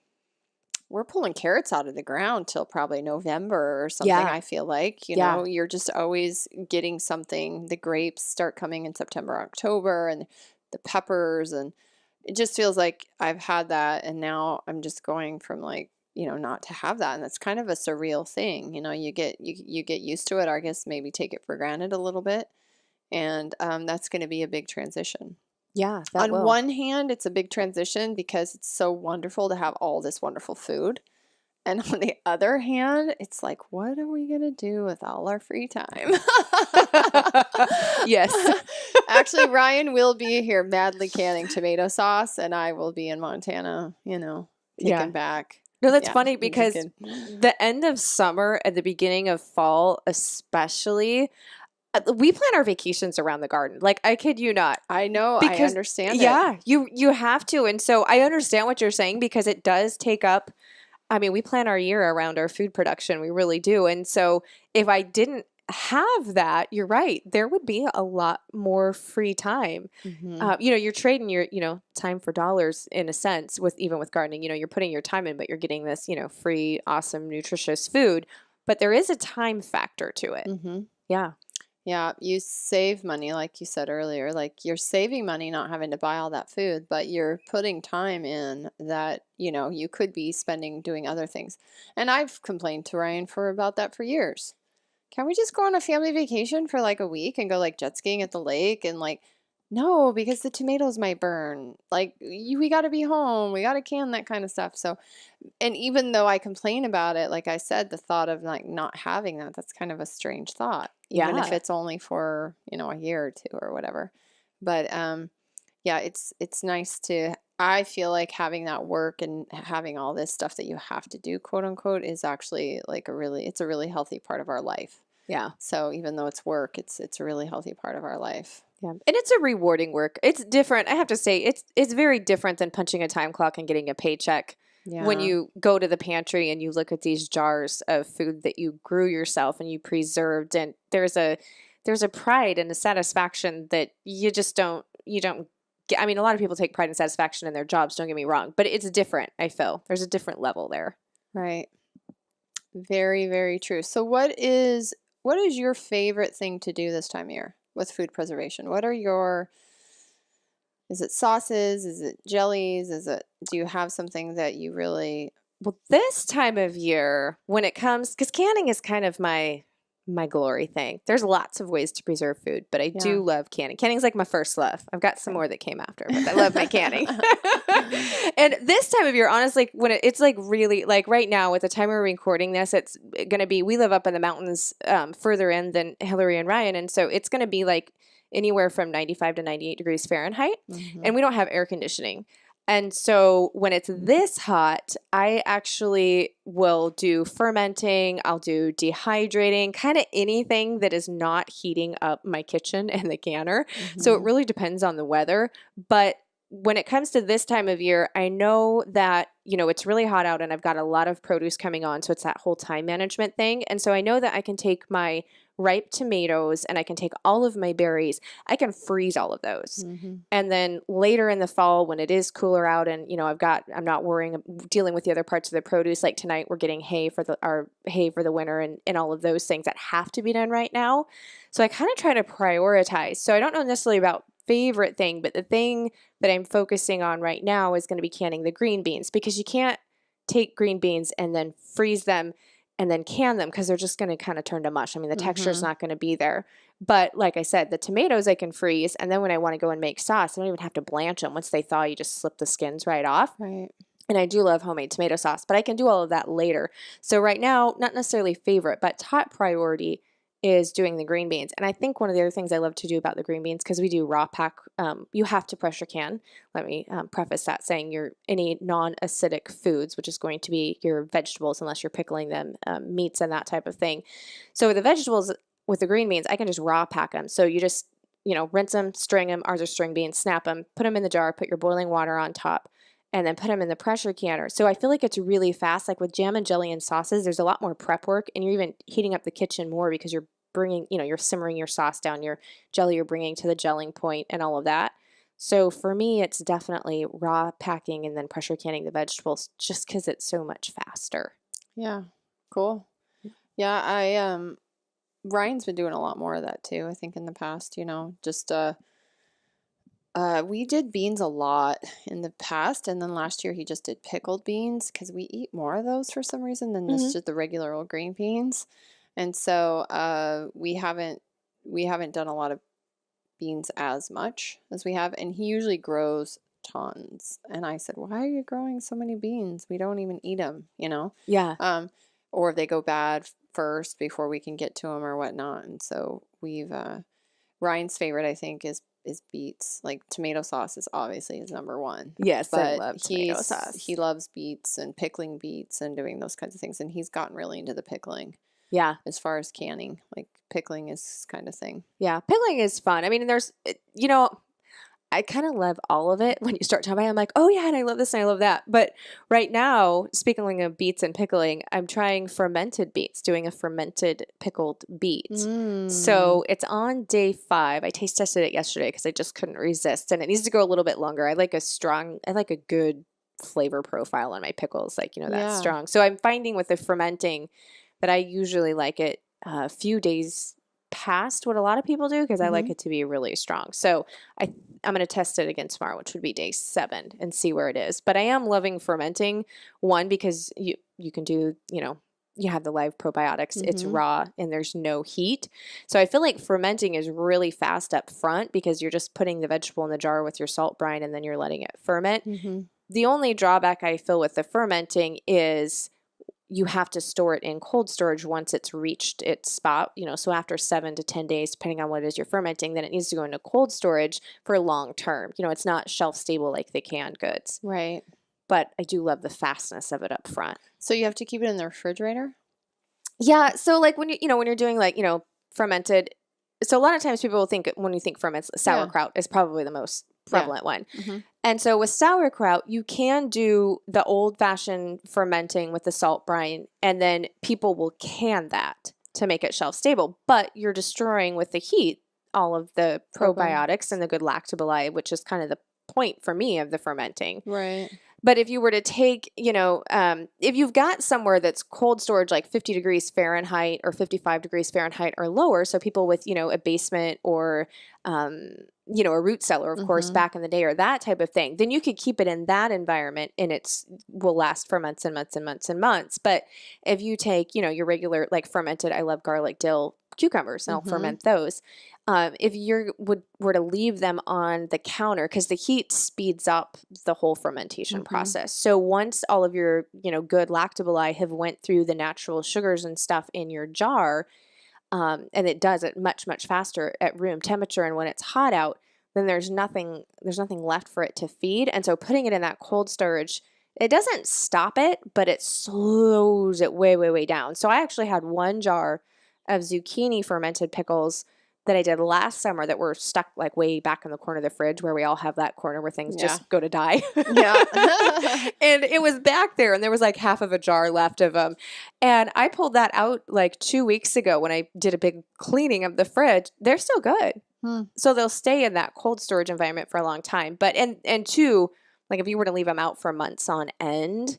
Speaker 4: we're pulling carrots out of the ground till probably November or something,
Speaker 1: Yeah.
Speaker 4: I feel like.
Speaker 1: Yeah.
Speaker 4: You're just always getting something. The grapes start coming in September, October, and the peppers. And it just feels like I've had that. And now I'm just going from like, not to have that. And that's kind of a surreal thing. You get used to it, or I guess maybe take it for granted a little bit. And that's going to be a big transition.
Speaker 1: Yeah, that
Speaker 4: On
Speaker 1: will.
Speaker 4: one hand, it's a big transition because it's so wonderful to have all this wonderful food. And on the other hand, it's like, what are we going to do with all our free time?
Speaker 1: Yes.
Speaker 4: Actually, Ryan will be here madly canning tomato sauce, and I will be in Montana,
Speaker 1: Yeah.
Speaker 4: taken back.
Speaker 1: No, that's
Speaker 4: Yeah,
Speaker 1: funny
Speaker 4: I'm
Speaker 1: because
Speaker 4: joking.
Speaker 1: the end of summer and the beginning of fall, especially, we plan our vacations around the garden. Like, I kid you not.
Speaker 4: I know, I
Speaker 1: Because,
Speaker 4: understand it.
Speaker 1: yeah, you have to. And so I understand what you're saying because it does take up, I mean, we plan our year around our food production. We really do. And so if I didn't have that, you're right, there would be a lot more free time.
Speaker 4: Mhm.
Speaker 1: You're trading your, time for dollars in a sense even with gardening, you're putting your time in, but you're getting this, free, awesome, nutritious food. But there is a time factor to it.
Speaker 4: Mhm.
Speaker 1: Yeah.
Speaker 4: Yeah, you save money, like you said earlier. Like you're saving money not having to buy all that food, but you're putting time in that, you could be spending doing other things. And I've complained to Ryan for about that for years. Can we just go on a family vacation for like a week and go like jet skiing at the lake and like no, because the tomatoes might burn. Like we got to be home. We got to can that kind of stuff. So, and even though I complain about it, like I said, the thought of like not having that, that's kind of a strange thought, even if
Speaker 1: Yeah.
Speaker 4: it's only for, a year or two or whatever. But yeah, it's nice to I feel like having that work and having all this stuff that you have to do, quote unquote, is actually like it's a really healthy part of our life.
Speaker 1: Yeah.
Speaker 4: So even though it's work, it's a really healthy part of our life.
Speaker 1: Yeah. And it's a rewarding work. It's different. I have to say, it's very different than punching a time clock and getting a paycheck. When
Speaker 4: Yeah.
Speaker 1: you go to the pantry and you look at these jars of food that you grew yourself and you preserved, and there's a pride and a satisfaction that you don't get. I mean, a lot of people take pride and satisfaction in their jobs, don't get me wrong, but it's different, I feel. There's a different level there.
Speaker 4: Right. Very, very true. So what is your favorite thing to do this time of year with food preservation? Is it sauces? Is it jellies? Do you have something that you really,
Speaker 1: Well, this time of year, when it comes, because canning is kind of my glory thing. There's lots of ways to preserve food, but I
Speaker 4: Yeah.
Speaker 1: do love canning. Canning's like my first love. I've got some
Speaker 4: Okay.
Speaker 1: more that came after, but I love my canning. And this time of year, honestly, when it's like really like right now with the time we're recording this, it's going to be, we live up in the mountains further in than Hillary and Ryan. And so it's going to be like anywhere from 95 to 98 degrees Fahrenheit.
Speaker 4: Mhm.
Speaker 1: And we don't have air conditioning. And so when it's this hot, I actually will do fermenting, I'll do dehydrating, kind of anything that is not heating up my kitchen and the canner. So it
Speaker 4: Mhm.
Speaker 1: really depends on the weather. But when it comes to this time of year, I know that, it's really hot out and I've got a lot of produce coming on. So it's that whole time management thing. And so I know that I can take my ripe tomatoes and I can take all of my berries. I can freeze all of those.
Speaker 4: Mhm.
Speaker 1: And then later in the fall, when it is cooler out and, I'm not dealing with the other parts of the produce. Like tonight, we're getting our hay for the winter and all of those things that have to be done right now. So I kind of try to prioritize. So I don't know necessarily about favorite thing, but the thing that I'm focusing on right now is going to be canning the green beans because you can't take green beans and then freeze them and then can them because they're just going to kind of turn to mush. I mean, the texture is
Speaker 4: Mhm.
Speaker 1: not going to be there. But like I said, the tomatoes I can freeze, and then when I want to go and make sauce, I don't even have to blanch them. Once they thaw, you just slip the skins right off.
Speaker 4: Right.
Speaker 1: And I do love homemade tomato sauce, but I can do all of that later. So right now, not necessarily favorite, but top priority is doing the green beans. And I think one of the other things I love to do about the green beans, because we do raw pack, you have to pressure can. Let me preface that saying any non-acidic foods, which is going to be your vegetables, unless you're pickling them, meats and that type of thing. So with the vegetables, with the green beans, I can just raw pack them. So you just, rinse them, string them, ours are string beans, snap them, put them in the jar, put your boiling water on top, and then put them in the pressure canner. So I feel like it's really fast. Like with jam and jelly and sauces, there's a lot more prep work, and you're even heating up the kitchen more because you're bringing, you're simmering your sauce down, your jelly you're bringing to the gelling point and all of that. So for me, it's definitely raw packing and then pressure canning the vegetables just because it's so much faster.
Speaker 4: Yeah. Cool. Yeah, Ryan's been doing a lot more of that too, I think in the past, just we did beans a lot in the past, and then last year he just did pickled beans because we eat more of those for some reason than
Speaker 1: Mhm.
Speaker 4: just the regular old green beans. And so we haven't done a lot of beans as much as we have, and he usually grows tons. And I said, "Why are you growing so many beans? We don't even eat them."
Speaker 1: Yeah.
Speaker 4: Or they go bad first before we can get to them or whatnot. And so Ryan's favorite, I think, is beets. Like tomato sauce is obviously his number one.
Speaker 1: Yes, I
Speaker 4: But
Speaker 1: love tomato sauce.
Speaker 4: he loves beets and pickling beets and doing those kinds of things. And he's gotten really into the pickling
Speaker 1: Yeah.
Speaker 4: as far as canning. Like pickling is kind of thing.
Speaker 1: Yeah. Pickling is fun. I mean, I kind of love all of it. When you start talking about it, I'm like, oh yeah, and I love this and I love that. But right now, speaking of beets and pickling, I'm trying fermented beets, doing a fermented pickled beet.
Speaker 4: Mm.
Speaker 1: So it's on day 5. I taste tested it yesterday because I just couldn't resist, and it needs to go a little bit longer. I like a good flavor profile on my pickles, that
Speaker 4: Yeah.
Speaker 1: strong. So I'm finding with the fermenting that I usually like it a few days past what a lot of people do because I like
Speaker 4: Mhm.
Speaker 1: it to be really strong. So I'm going to test it again tomorrow, which would be day 7, and see where it is. But I am loving fermenting, one, because you can do, you have the live probiotics, it's
Speaker 4: Mhm.
Speaker 1: raw and there's no heat. So I feel like fermenting is really fast up front because you're just putting the vegetable in the jar with your salt brine and then you're letting it ferment.
Speaker 4: Mhm.
Speaker 1: The only drawback I feel with the fermenting is you have to store it in cold storage once it's reached its spot, so after 7 to 10 days, depending on what it is you're fermenting, then it needs to go into cold storage for long term. It's not shelf stable like the canned goods,
Speaker 4: Right.
Speaker 1: but I do love the fastness of it up front.
Speaker 4: So you have to keep it in the refrigerator?
Speaker 1: Yeah. So like when when you're doing like, fermented, so a lot of times people will think when you think ferments, sauerkraut is probably the most prevalent one.
Speaker 4: Mhm.
Speaker 1: And so with sauerkraut, you can do the old fashioned fermenting with the salt brine, and then people will can that to make it shelf stable. But you're destroying with the heat all of the probiotics and the good lactobacilli, which is kind of the point for me of the fermenting.
Speaker 4: Right.
Speaker 1: But if you were to take, if you've got somewhere that's cold storage, like 50 degrees Fahrenheit or 55 degrees Fahrenheit or lower, so people with, a basement or, a root cellar, of course,
Speaker 4: Mhm.
Speaker 1: back in the day, or that type of thing, then you could keep it in that environment and will last for months and months and months and months. But if you take, your regular, like fermented, I love garlic, dill, cucumbers, and I'll
Speaker 4: Mhm.
Speaker 1: ferment those. If you were to leave them on the counter, because the heat speeds up the whole fermentation
Speaker 4: Mhm.
Speaker 1: process. So once all of your, good lactobacilli have went through the natural sugars and stuff in your jar, and it does it much, much faster at room temperature. And when it's hot out, then there's nothing left for it to feed. And so putting it in that cold storage, it doesn't stop it, but it slows it way, way, way down. So I actually had one jar of zucchini fermented pickles that I did last summer that were stuck like way back in the corner of the fridge, where we all have that corner where things
Speaker 4: Yeah.
Speaker 1: just go to die.
Speaker 4: Yeah.
Speaker 1: And it was back there, and there was like half of a jar left of them. And I pulled that out like 2 weeks ago when I did a big cleaning of the fridge. They're still good.
Speaker 4: Hmm.
Speaker 1: So they'll stay in that cold storage environment for a long time. But and two, like if you were to leave them out for months on end,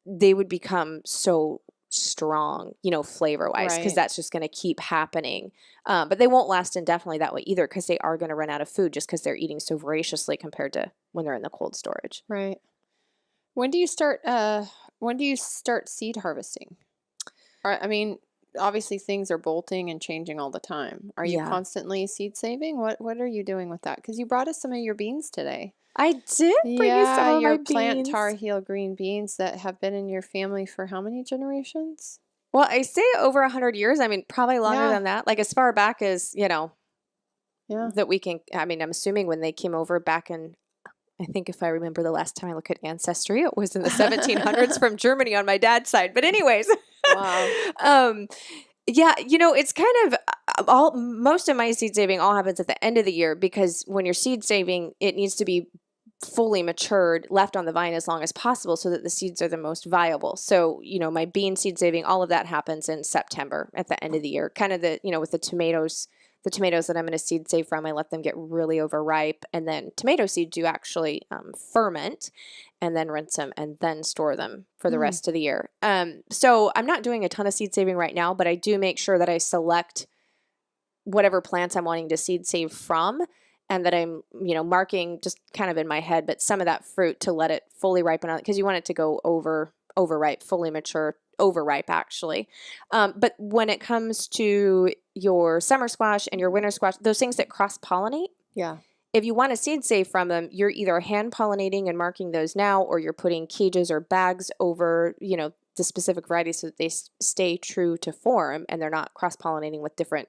Speaker 1: they would become so strong, flavor wise, because
Speaker 4: Right.
Speaker 1: that's just going to keep happening. But they won't last indefinitely that way either, because they are going to run out of food just because they're eating so voraciously compared to when they're in the cold storage.
Speaker 4: Right. When do you start seed harvesting? I mean, obviously things are bolting and changing all the time. Are you
Speaker 1: Yeah.
Speaker 4: constantly seed saving? What are you doing with that? Because you brought us some of your beans today.
Speaker 1: I did bring you some
Speaker 4: Yeah,
Speaker 1: of my
Speaker 4: your plant Tar
Speaker 1: beans.
Speaker 4: Heel green beans that have been in your family for how many generations?
Speaker 1: Well, I say over 100 years. I mean, probably longer
Speaker 4: Yeah,
Speaker 1: than that. Like as far back as,
Speaker 4: yeah.
Speaker 1: that we can, I mean, I'm assuming when they came over back in, I think if I remember the last time I look at Ancestry, it was in the 1700s from Germany on my dad's side. But anyways,
Speaker 4: Wow.
Speaker 1: um, yeah, it's kind of all most of my seed saving all happens at the end of the year because when you're seed saving, it needs to be fully matured, left on the vine as long as possible so that the seeds are the most viable. So, my bean seed saving, all of that happens in September at the end of the year. Kind of with the tomatoes that I'm going to seed save from, I let them get really overripe. And then tomato seeds you actually ferment and then rinse them and then store them for the rest of the year. So I'm not doing a ton of seed saving right now, but I do make sure that I select whatever plants I'm wanting to seed save from and that I'm, marking just kind of in my head, but some of that fruit to let it fully ripen on because you want it to go overripe, fully mature, overripe actually. But when it comes to your summer squash and your winter squash, those things that cross pollinate,
Speaker 4: Yeah.
Speaker 1: if you want to seed save from them, you're either hand pollinating and marking those now, or you're putting cages or bags over, the specific varieties so that they stay true to form and they're not cross pollinating with different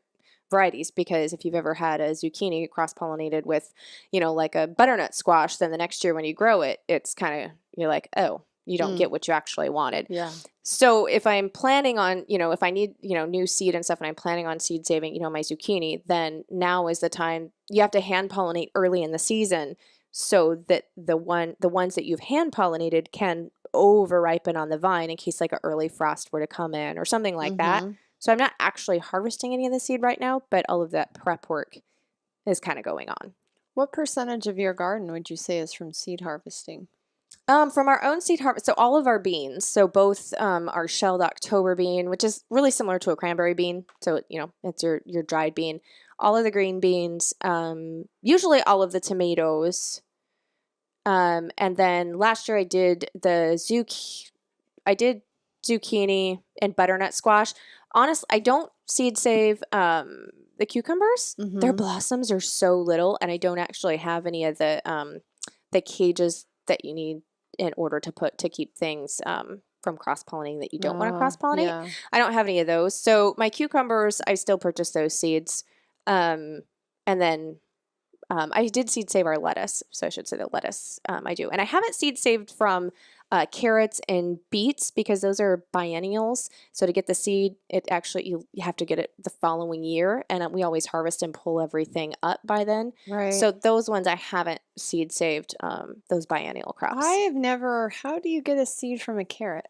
Speaker 1: varieties. Because if you've ever had a zucchini cross pollinated with, like a butternut squash, then the next year when you grow it, it's kind of, you're like, oh, you don't get what you actually wanted.
Speaker 4: Yeah.
Speaker 1: So if I'm planning on, if I need, new seed and stuff and I'm planning on seed saving, my zucchini, then now is the time you have to hand pollinate early in the season so that the ones that you've hand pollinated can over ripen on the vine in case like an early frost were to come in or something like that. So I'm not actually harvesting any of the seed right now, but all of that prep work is kind of going on.
Speaker 4: What percentage of your garden would you say is from seed harvesting?
Speaker 1: From our own seed harvest, so all of our beans, so both our shelled October bean, which is really similar to a cranberry bean, so it's your dried bean, all of the green beans, usually all of the tomatoes, and then last year I did zucchini and butternut squash. Honestly, I don't seed save the cucumbers. Their blossoms are so little, and I don't actually have any of the cages that you need in order to keep things from cross-pollinating that you don't want to cross-pollinate.
Speaker 4: Yeah.
Speaker 1: I don't have any of those. So my cucumbers, I still purchase those seeds. And then I did seed save our lettuce. So I should say the lettuce I do. And I haven't seed saved from carrots and beets because those are biennials. So to get the seed, it actually, you have to get it the following year. And we always harvest and pull everything up by then.
Speaker 4: Right.
Speaker 1: So those ones I haven't seed saved, those biennial crops.
Speaker 4: How do you get a seed from a carrot?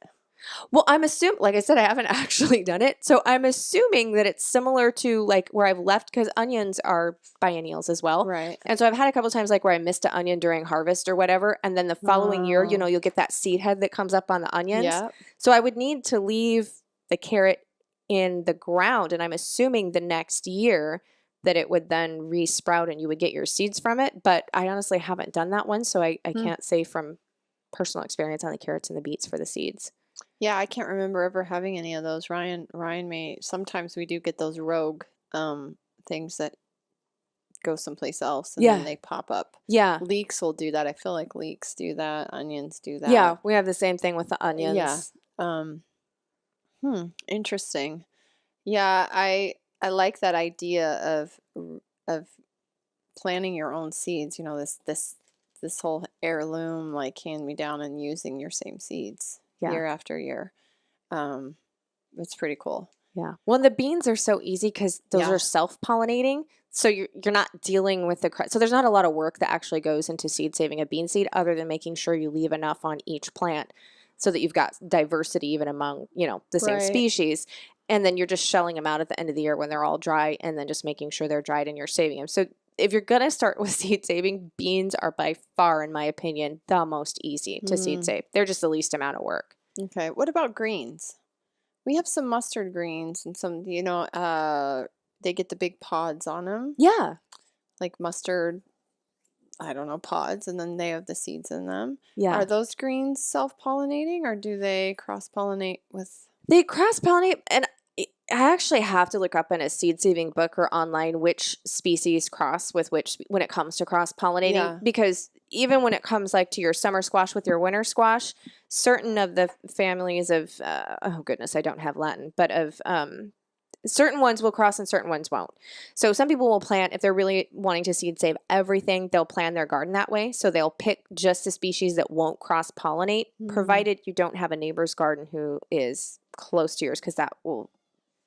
Speaker 1: Well, I'm assuming, like I said, I haven't actually done it. So I'm assuming that it's similar to like where I've left, because onions are biennials as well.
Speaker 4: Right.
Speaker 1: And so I've had a couple times like where I missed an onion during harvest or whatever. And then the following year, you'll get that seed head that comes up on the onions.
Speaker 4: Yeah.
Speaker 1: So I would need to leave the carrot in the ground. And I'm assuming the next year that it would then re-sprout and you would get your seeds from it. But I honestly haven't done that one. So I can't say from personal experience on the carrots and the beets for the seeds.
Speaker 4: Yeah, I can't remember ever having any of those. Ryan may sometimes we do get those rogue things that go someplace else and then they pop up.
Speaker 1: Yeah.
Speaker 4: Leeks will do that. I feel like leeks do that. Onions do that.
Speaker 1: Yeah, we have the same thing with the onions.
Speaker 4: Yeah. Interesting. Yeah, I like that idea of planting your own seeds, this whole heirloom, like hand me down and using your same seeds year after year. It's pretty cool.
Speaker 1: Yeah. Well, the beans are so easy because those are self-pollinating. So you're not dealing with so there's not a lot of work that actually goes into seed saving a bean seed other than making sure you leave enough on each plant so that you've got diversity even among, the same species. And then you're just shelling them out at the end of the year when they're all dry and then just making sure they're dried and you're saving them. So if you're going to start with seed saving, beans are by far, in my opinion, the most easy to seed save. They're just the least amount of work.
Speaker 4: Okay. What about greens? We have some mustard greens and some, they get the big pods on them.
Speaker 1: Yeah.
Speaker 4: Like mustard, I don't know, pods, and then they have the seeds in them.
Speaker 1: Yeah.
Speaker 4: Are those greens self-pollinating or do they cross-pollinate with?
Speaker 1: They cross-pollinate, and I actually have to look up in a seed-saving book or online which species cross with which when it comes to cross-pollinating,
Speaker 4: Yeah.
Speaker 1: because even when it comes like to your summer squash with your winter squash, certain of the families of, oh goodness, I don't have Latin, but of certain ones will cross and certain ones won't. So some people will plant, if they're really wanting to seed save everything, they'll plan their garden that way. So they'll pick just the species that won't cross-pollinate, provided you don't have a neighbor's garden who is close to yours, because that will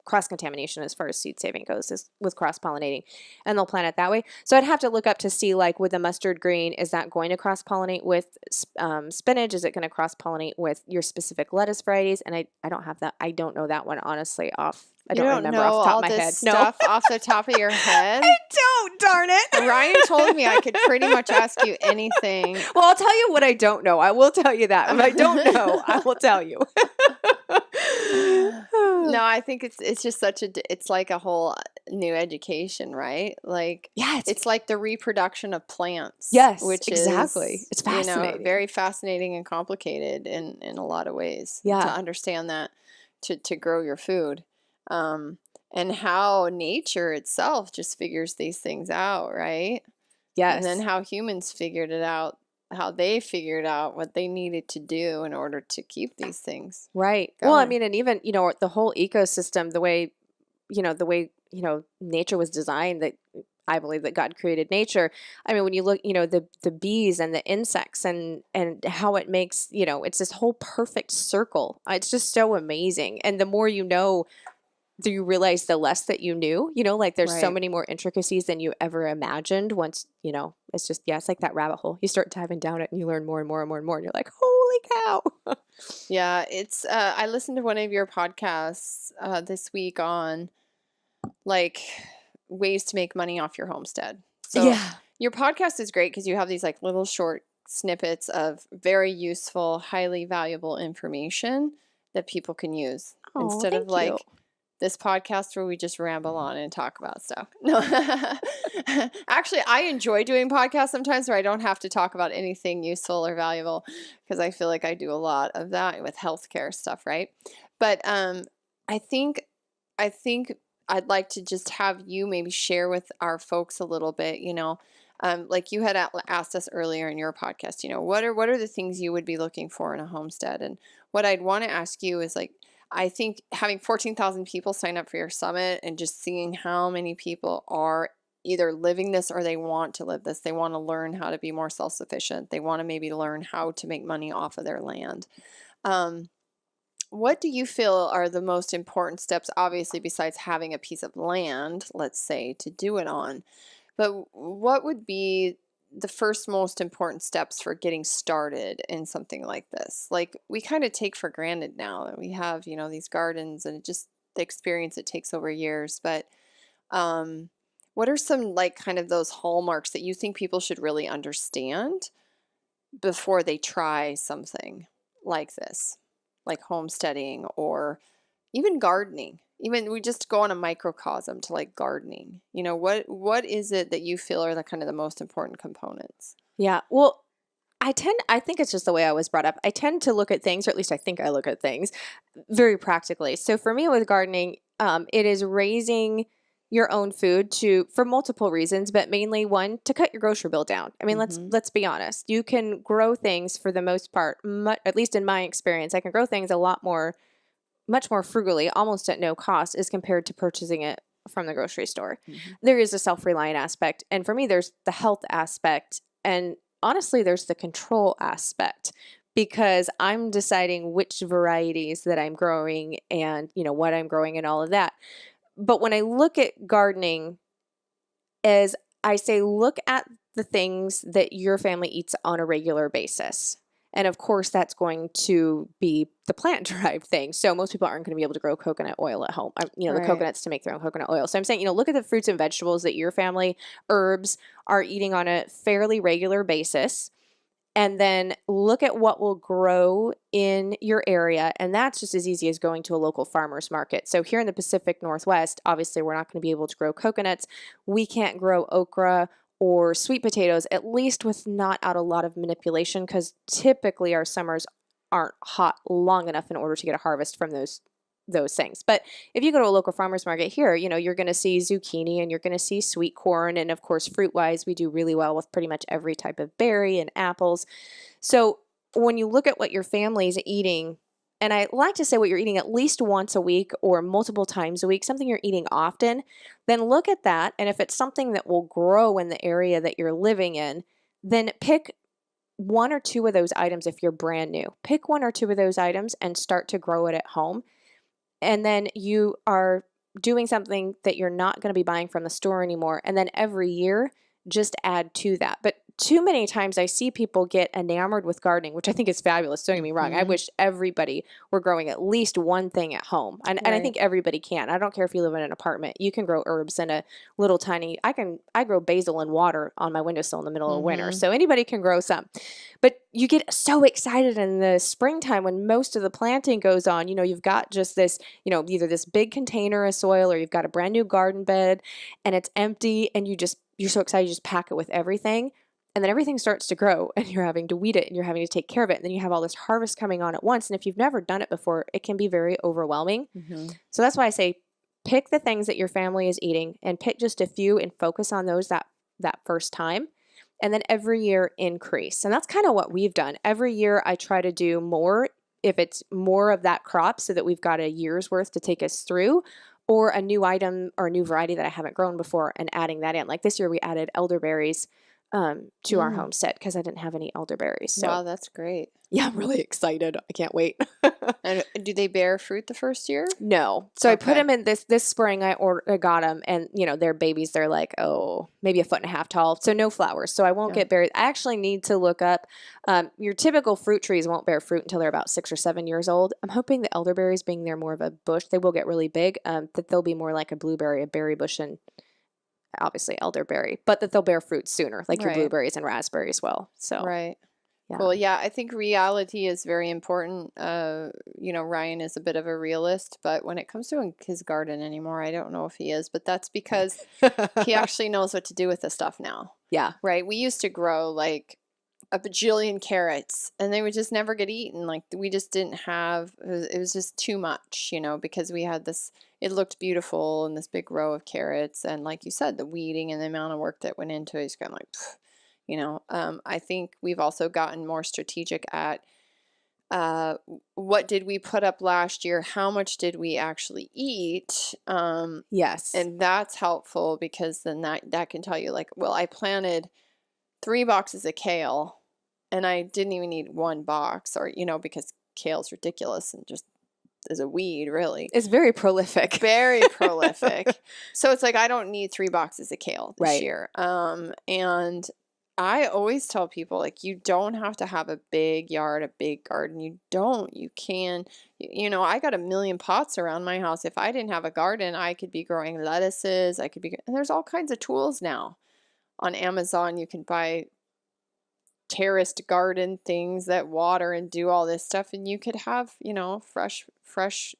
Speaker 1: cross-contamination as far as seed saving goes is with cross-pollinating, and they'll plant it that way. So I'd have to look up to see, like with the mustard green, is that going to cross-pollinate with spinach? Is it going to cross-pollinate with your specific lettuce varieties? And I don't have that. I don't know that one, honestly, I
Speaker 4: You
Speaker 1: don't
Speaker 4: don't
Speaker 1: remember
Speaker 4: know
Speaker 1: off the top
Speaker 4: all
Speaker 1: of my
Speaker 4: this
Speaker 1: head.
Speaker 4: stuff off the top of your head?
Speaker 1: I don't, darn it.
Speaker 4: Ryan told me I could pretty much ask you anything.
Speaker 1: Well, I'll tell you what I don't know. I will tell you that. If I don't know, I will tell you.
Speaker 4: No, I think it's just it's like a whole new education, right? Like,
Speaker 1: Yeah,
Speaker 4: it's like the reproduction of plants.
Speaker 1: Yes,
Speaker 4: which
Speaker 1: exactly.
Speaker 4: is,
Speaker 1: It's fascinating.
Speaker 4: very fascinating and complicated in a lot of ways.
Speaker 1: Yeah.
Speaker 4: To understand that, to grow your food, and how nature itself just figures these things out, right?
Speaker 1: Yes.
Speaker 4: And then how humans figured it out. How they figured out what they needed to do in order to keep these things.
Speaker 1: Right. Well, I
Speaker 4: going.
Speaker 1: mean, and even, the whole ecosystem, the way nature was designed, that I believe that God created nature. I mean, when you look, the bees and the insects and how it makes, it's this whole perfect circle. It's just so amazing. And the more you know, do you realize the less that you knew, like there's so
Speaker 4: Right.
Speaker 1: many more intricacies than you ever imagined once, it's just, it's like that rabbit hole. You start diving down it and you learn more and more and more and more. And you're like, holy cow.
Speaker 4: Yeah, it's I listened to one of your podcasts this week on like ways to make money off your homestead. So
Speaker 1: Yeah.
Speaker 4: your podcast is great because you have these like little short snippets of very useful, highly valuable information that people can use
Speaker 1: Oh,
Speaker 4: instead of
Speaker 1: thank
Speaker 4: like
Speaker 1: you.
Speaker 4: this podcast where we just ramble on and talk about stuff. No, actually, I enjoy doing podcasts sometimes where I don't have to talk about anything useful or valuable because I feel like I do a lot of that with healthcare stuff, right? But I think I'd like to just have you maybe share with our folks a little bit, like you had asked us earlier in your podcast, what are the things you would be looking for in a homestead? And what I'd want to ask you is like, I think having 14,000 people sign up for your summit and just seeing how many people are either living this or they want to live this. They want to learn how to be more self-sufficient. They want to maybe learn how to make money off of their land. What do you feel are the most important steps, obviously, besides having a piece of land, let's say, to do it on? But what would be the first most important steps for getting started in something like this? Like we kind of take for granted now that we have, these gardens and just the experience it takes over years. But what are some like kind of those hallmarks that you think people should really understand before they try something like this, like homesteading or even gardening? Even we just go on a microcosm to like gardening. What is it that you feel are the kind of the most important components?
Speaker 1: Yeah. Well, I think it's just the way I was brought up. I tend to look at things, or at least I think I look at things very practically. So for me with gardening, it is raising your own food for multiple reasons, but mainly one, to cut your grocery bill down. I mean, let's be honest. You can grow things for the most part, at least in my experience, I can grow things much more frugally, almost at no cost, as compared to purchasing it from the grocery store. There is a self-reliant aspect. And for me, there's the health aspect. And honestly, there's the control aspect, because I'm deciding which varieties that I'm growing and, what I'm growing and all of that. But when I look at gardening, as I say, look at the things that your family eats on a regular basis. And of course, that's going to be the plant-derived thing. So most people aren't going to be able to grow coconut oil at home, the
Speaker 4: Right.
Speaker 1: coconuts to make their own coconut oil. So I'm saying, look at the fruits and vegetables that your family, herbs, are eating on a fairly regular basis. And then look at what will grow in your area. And that's just as easy as going to a local farmer's market. So here in the Pacific Northwest, obviously, we're not going to be able to grow coconuts. We can't grow okra or sweet potatoes, at least with not out a lot of manipulation, because typically our summers aren't hot long enough in order to get a harvest from those those things. But if you go to a local farmer's market here, you're going to see zucchini and you're going to see sweet corn. And of course, fruit wise, we do really well with pretty much every type of berry and apples. So when you look at what your family is eating, and I like to say what you're eating at least once a week or multiple times a week, something you're eating often, then look at that. And if it's something that will grow in the area that you're living in, then pick one or two of those items if you're brand new. Pick one or two of those items and start to grow it at home. And then you are doing something that you're not going to be buying from the store anymore. And then every year, just add to that. But too many times I see people get enamored with gardening, which I think is fabulous. Don't get me wrong. I wish everybody were growing at least one thing at home. And I think everybody can. I don't care if you live in an apartment. You can grow herbs in a little tiny, I grow basil in water on my windowsill in the middle of winter. So anybody can grow some. But you get so excited in the springtime when most of the planting goes on. You've got just this, either this big container of soil or you've got a brand new garden bed and it's empty and you're so excited you just pack it with everything. And then everything starts to grow and you're having to weed it and you're having to take care of it. And then you have all this harvest coming on at once. And if you've never done it before, it can be very overwhelming. So that's why I say pick the things that your family is eating and pick just a few and focus on those that first time. And then every year increase. And that's kind of what we've done. Every year I try to do more if it's more of that crop so that we've got a year's worth to take us through, or a new item or a new variety that I haven't grown before and adding that in. Like this year we added elderberries to our homestead because I didn't have any elderberries. So
Speaker 4: wow, that's great.
Speaker 1: yeah, I'm really excited. I can't wait.
Speaker 4: And do they bear fruit the first year?
Speaker 1: No. So I put
Speaker 4: Okay.
Speaker 1: them in this spring. I got them, and they're babies. They're like, maybe a foot and a half tall. So no flowers. So I won't get berries. I actually need to look up. Your typical fruit trees won't bear fruit until they're about 6 or 7 years old. I'm hoping the elderberries, being they're more of a bush, they will get really big. That they'll be more like a blueberry, a berry bush, and obviously elderberry, but that they'll bear fruit sooner, like your blueberries and raspberries will. So
Speaker 4: Right.
Speaker 1: yeah.
Speaker 4: Well, yeah, I think reality is very important. Ryan is a bit of a realist, but when it comes to his garden anymore, I don't know if he is, but that's because he actually knows what to do with the stuff now.
Speaker 1: Yeah.
Speaker 4: Right. We used to grow like a bajillion carrots and they would just never get eaten. Like we just didn't have, it was just too much, because we had this, it looked beautiful in this big row of carrots. And like you said, the weeding and the amount of work that went into it is kind of like, I think we've also gotten more strategic at what did we put up last year? How much did we actually eat?
Speaker 1: Yes.
Speaker 4: And that's helpful because then that can tell you like, well, I planted 3 boxes of kale and I didn't even need 1 box or, because kale's ridiculous and just is a weed really.
Speaker 1: It's very prolific.
Speaker 4: Very prolific. So it's like, I don't need 3 boxes of kale this year. And I always tell people, like, you don't have to have a big yard, a big garden. You can, I got 1,000,000 pots around my house. If I didn't have a garden, I could be growing lettuces. And there's all kinds of tools now. On Amazon, you can buy terraced garden things that water and do all this stuff. And you could have, fresh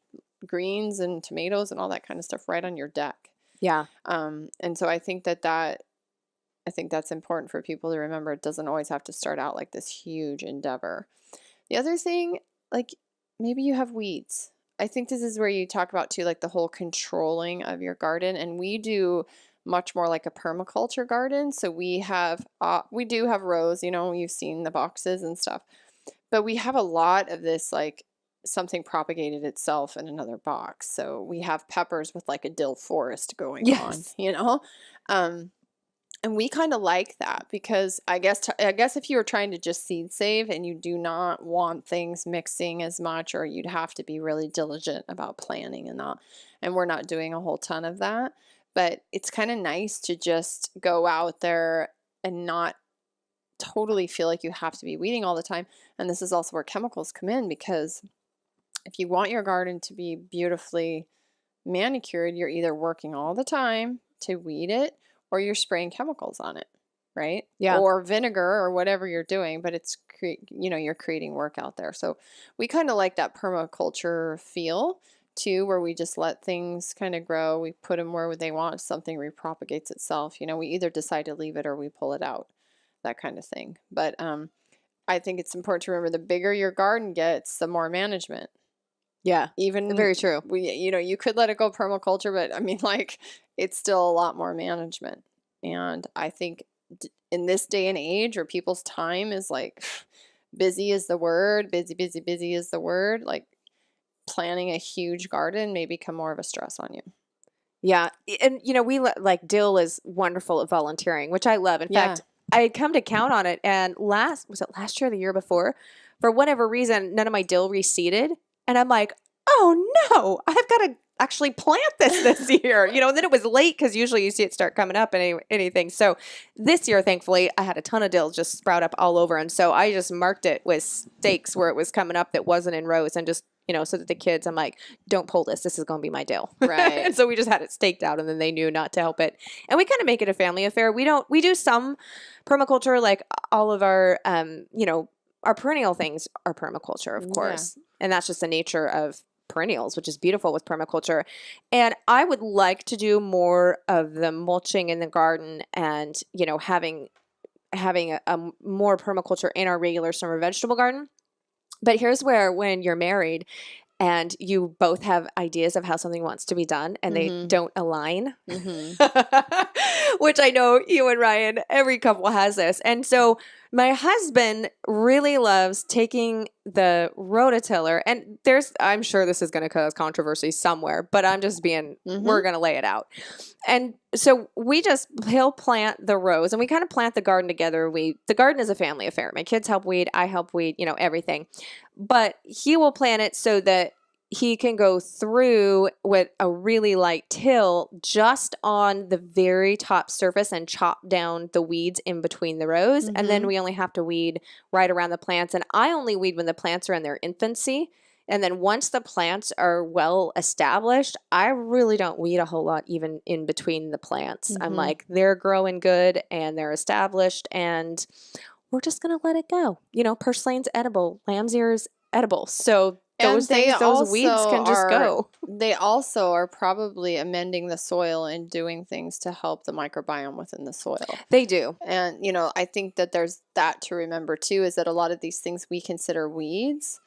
Speaker 4: greens and tomatoes and all that kind of stuff right on your deck.
Speaker 1: Yeah.
Speaker 4: And so I think that's important for people to remember. It doesn't always have to start out like this huge endeavor. The other thing, like maybe you have weeds. I think this is where you talk about too, like the whole controlling of your garden. And we do much more like a permaculture garden. So we do have rows, you've seen the boxes and stuff, but we have a lot of this, like something propagated itself in another box. So we have peppers with like a dill forest going on, and we kind of like that because I guess if you were trying to just seed save and you do not want things mixing as much, or you'd have to be really diligent about planning and we're not doing a whole ton of that. But it's kind of nice to just go out there and not totally feel like you have to be weeding all the time. And this is also where chemicals come in, because if you want your garden to be beautifully manicured, you're either working all the time to weed it or you're spraying chemicals on it, right?
Speaker 1: Yeah.
Speaker 4: Or vinegar or whatever you're doing, but it's you're creating work out there. So we kind of like that permaculture feel too, where we just let things kind of grow. We put them where they want. Something repropagates itself. We either decide to leave it or we pull it out, that kind of thing. But I think it's important to remember the bigger your garden gets, the more management.
Speaker 1: Yeah.
Speaker 4: Even
Speaker 1: Very true.
Speaker 4: you could let it go permaculture, but I mean, like, it's still a lot more management. And I think in this day and age where people's time is like busy is the word, busy is the word, like planning a huge garden may become more of a stress on you.
Speaker 1: Yeah. And, like dill is wonderful at volunteering, which I love. In
Speaker 4: Yeah.
Speaker 1: fact, I had come to count on it. And was it last year or the year before? For whatever reason, none of my dill reseeded. And I'm like, oh no, I've got to actually plant this year. And then it was late because usually you see it start coming up and anything. So this year, thankfully, I had a ton of dill just sprout up all over. And so I just marked it with stakes where it was coming up that wasn't in rows and just, so that the kids, I'm like, don't pull this. This is going to be my dill.
Speaker 4: Right.
Speaker 1: And so we just had it staked out and then they knew not to help it. And we kind of make it a family affair. We do some permaculture, like all of our, our perennial things are permaculture, of course. And that's just the nature of perennials, which is beautiful with permaculture. And I would like to do more of the mulching in the garden and, having a more permaculture in our regular summer vegetable garden. But here's where, when you're married and you both have ideas of how something wants to be done and they don't align, which I know you and Ryan, every couple has this. And so my husband really loves taking the rototiller, and I'm sure this is going to cause controversy somewhere, but I'm just we're going to lay it out. And so he'll plant the rows and we kind of plant the garden together. The garden is a family affair. My kids help weed, I help weed, everything. But he will plant it so that he can go through with a really light till just on the very top surface and chop down the weeds in between the rows. And then we only have to weed right around the plants. And I only weed when the plants are in their infancy. And then once the plants are well established, I really don't weed a whole lot even in between the plants. I'm like, they're growing good and they're established and we're just going to let it go. Purslane's edible, lamb's ear is edible. So those weeds can just go.
Speaker 4: They also are probably amending the soil and doing things to help the microbiome within the soil.
Speaker 1: They do.
Speaker 4: And, I think that there's that to remember too, is that a lot of these things we consider weeds,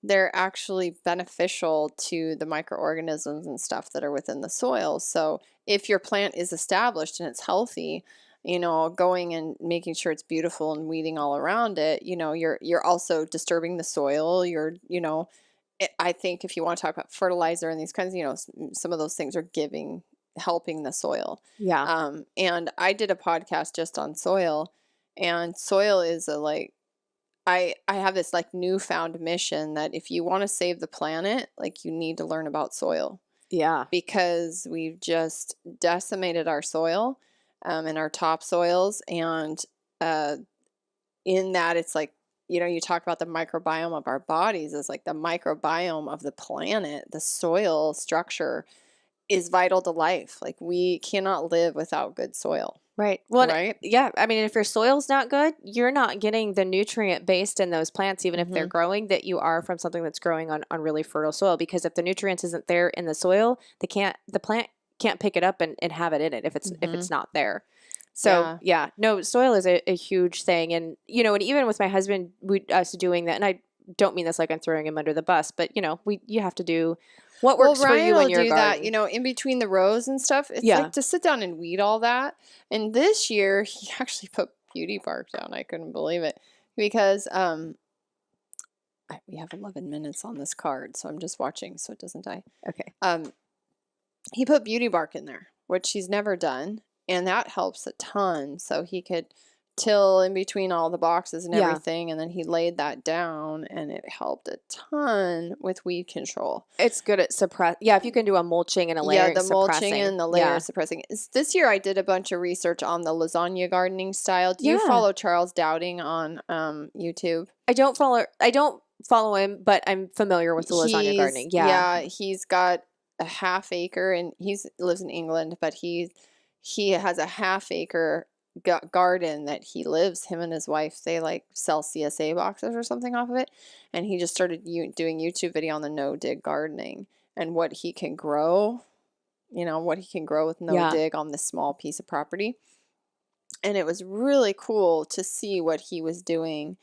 Speaker 4: they're actually beneficial to the microorganisms and stuff that are within the soil. So if your plant is established and it's healthy, going and making sure it's beautiful and weeding all around it, you're also disturbing the soil. I think if you want to talk about fertilizer and these kinds of, some of those things are helping the soil.
Speaker 1: Yeah.
Speaker 4: And I did a podcast just on soil, and soil is I have this newfound mission that if you want to save the planet, you need to learn about soil.
Speaker 1: Yeah.
Speaker 4: Because we've just decimated our soil, and our topsoils. And, in that it's you talk about the microbiome of our bodies is the microbiome of the planet. The soil structure is vital to life. We cannot live without good soil.
Speaker 1: Right. Well,
Speaker 4: right?
Speaker 1: Yeah. I mean, if your soil's not good, you're not getting the nutrient based in those plants, even if they're growing, that you are from something that's growing on really fertile soil. Because if the nutrients isn't there in the soil, the plant can't pick it up and have it in it if it's not there. So no, soil is a huge thing. And, and even with my husband, us doing that, and I don't mean this like I'm throwing him under the bus, but you have to do what works for you in your garden.
Speaker 4: That, in between the rows and stuff. It's to sit down and weed all that. And this year he actually put beauty bark down. I couldn't believe it because, we have 11 minutes on this card, so I'm just watching so it doesn't die.
Speaker 1: Okay.
Speaker 4: He put beauty bark in there, which he's never done. And that helps a ton. So he could till in between all the boxes and everything. And then he laid that down and it helped a ton with weed control.
Speaker 1: It's good at suppress. Yeah, if you can do a mulching and a layering suppressing.
Speaker 4: Yeah, the mulching and the layer suppressing. This year I did a bunch of research on the lasagna gardening style. Do you follow Charles Dowding on YouTube?
Speaker 1: I don't follow him, but I'm familiar with the lasagna gardening. Yeah.
Speaker 4: Yeah, he's got a half acre and he lives in England, but he has a half acre garden that him and his wife, they sell CSA boxes or something off of it. And he just started doing YouTube video on the no-dig gardening and what he can grow, with no-dig on this small piece of property. And it was really cool to see what he was doing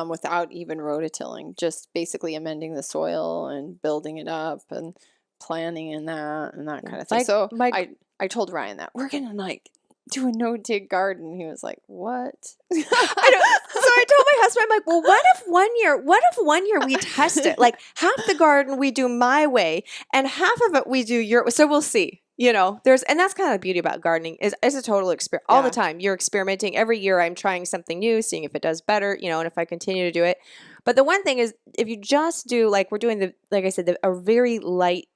Speaker 4: without even rototilling, just basically amending the soil and building it up and planning in that and that kind of thing.
Speaker 1: Like
Speaker 4: So
Speaker 1: my
Speaker 4: I told Ryan that we're gonna like do a no-dig garden. He was like, "What?"
Speaker 1: I know. So I told my husband, I'm like, well, what if one year we test it? Like half the garden we do my way and half of it we do your way. So we'll see. You know, and that's kind of the beauty about gardening is a total experiment all the
Speaker 4: Yeah.
Speaker 1: time. You're experimenting every year. I'm trying something new, seeing if it does better, you know, and if I continue to do it. But the one thing is if you just do like we're doing like I said, a very light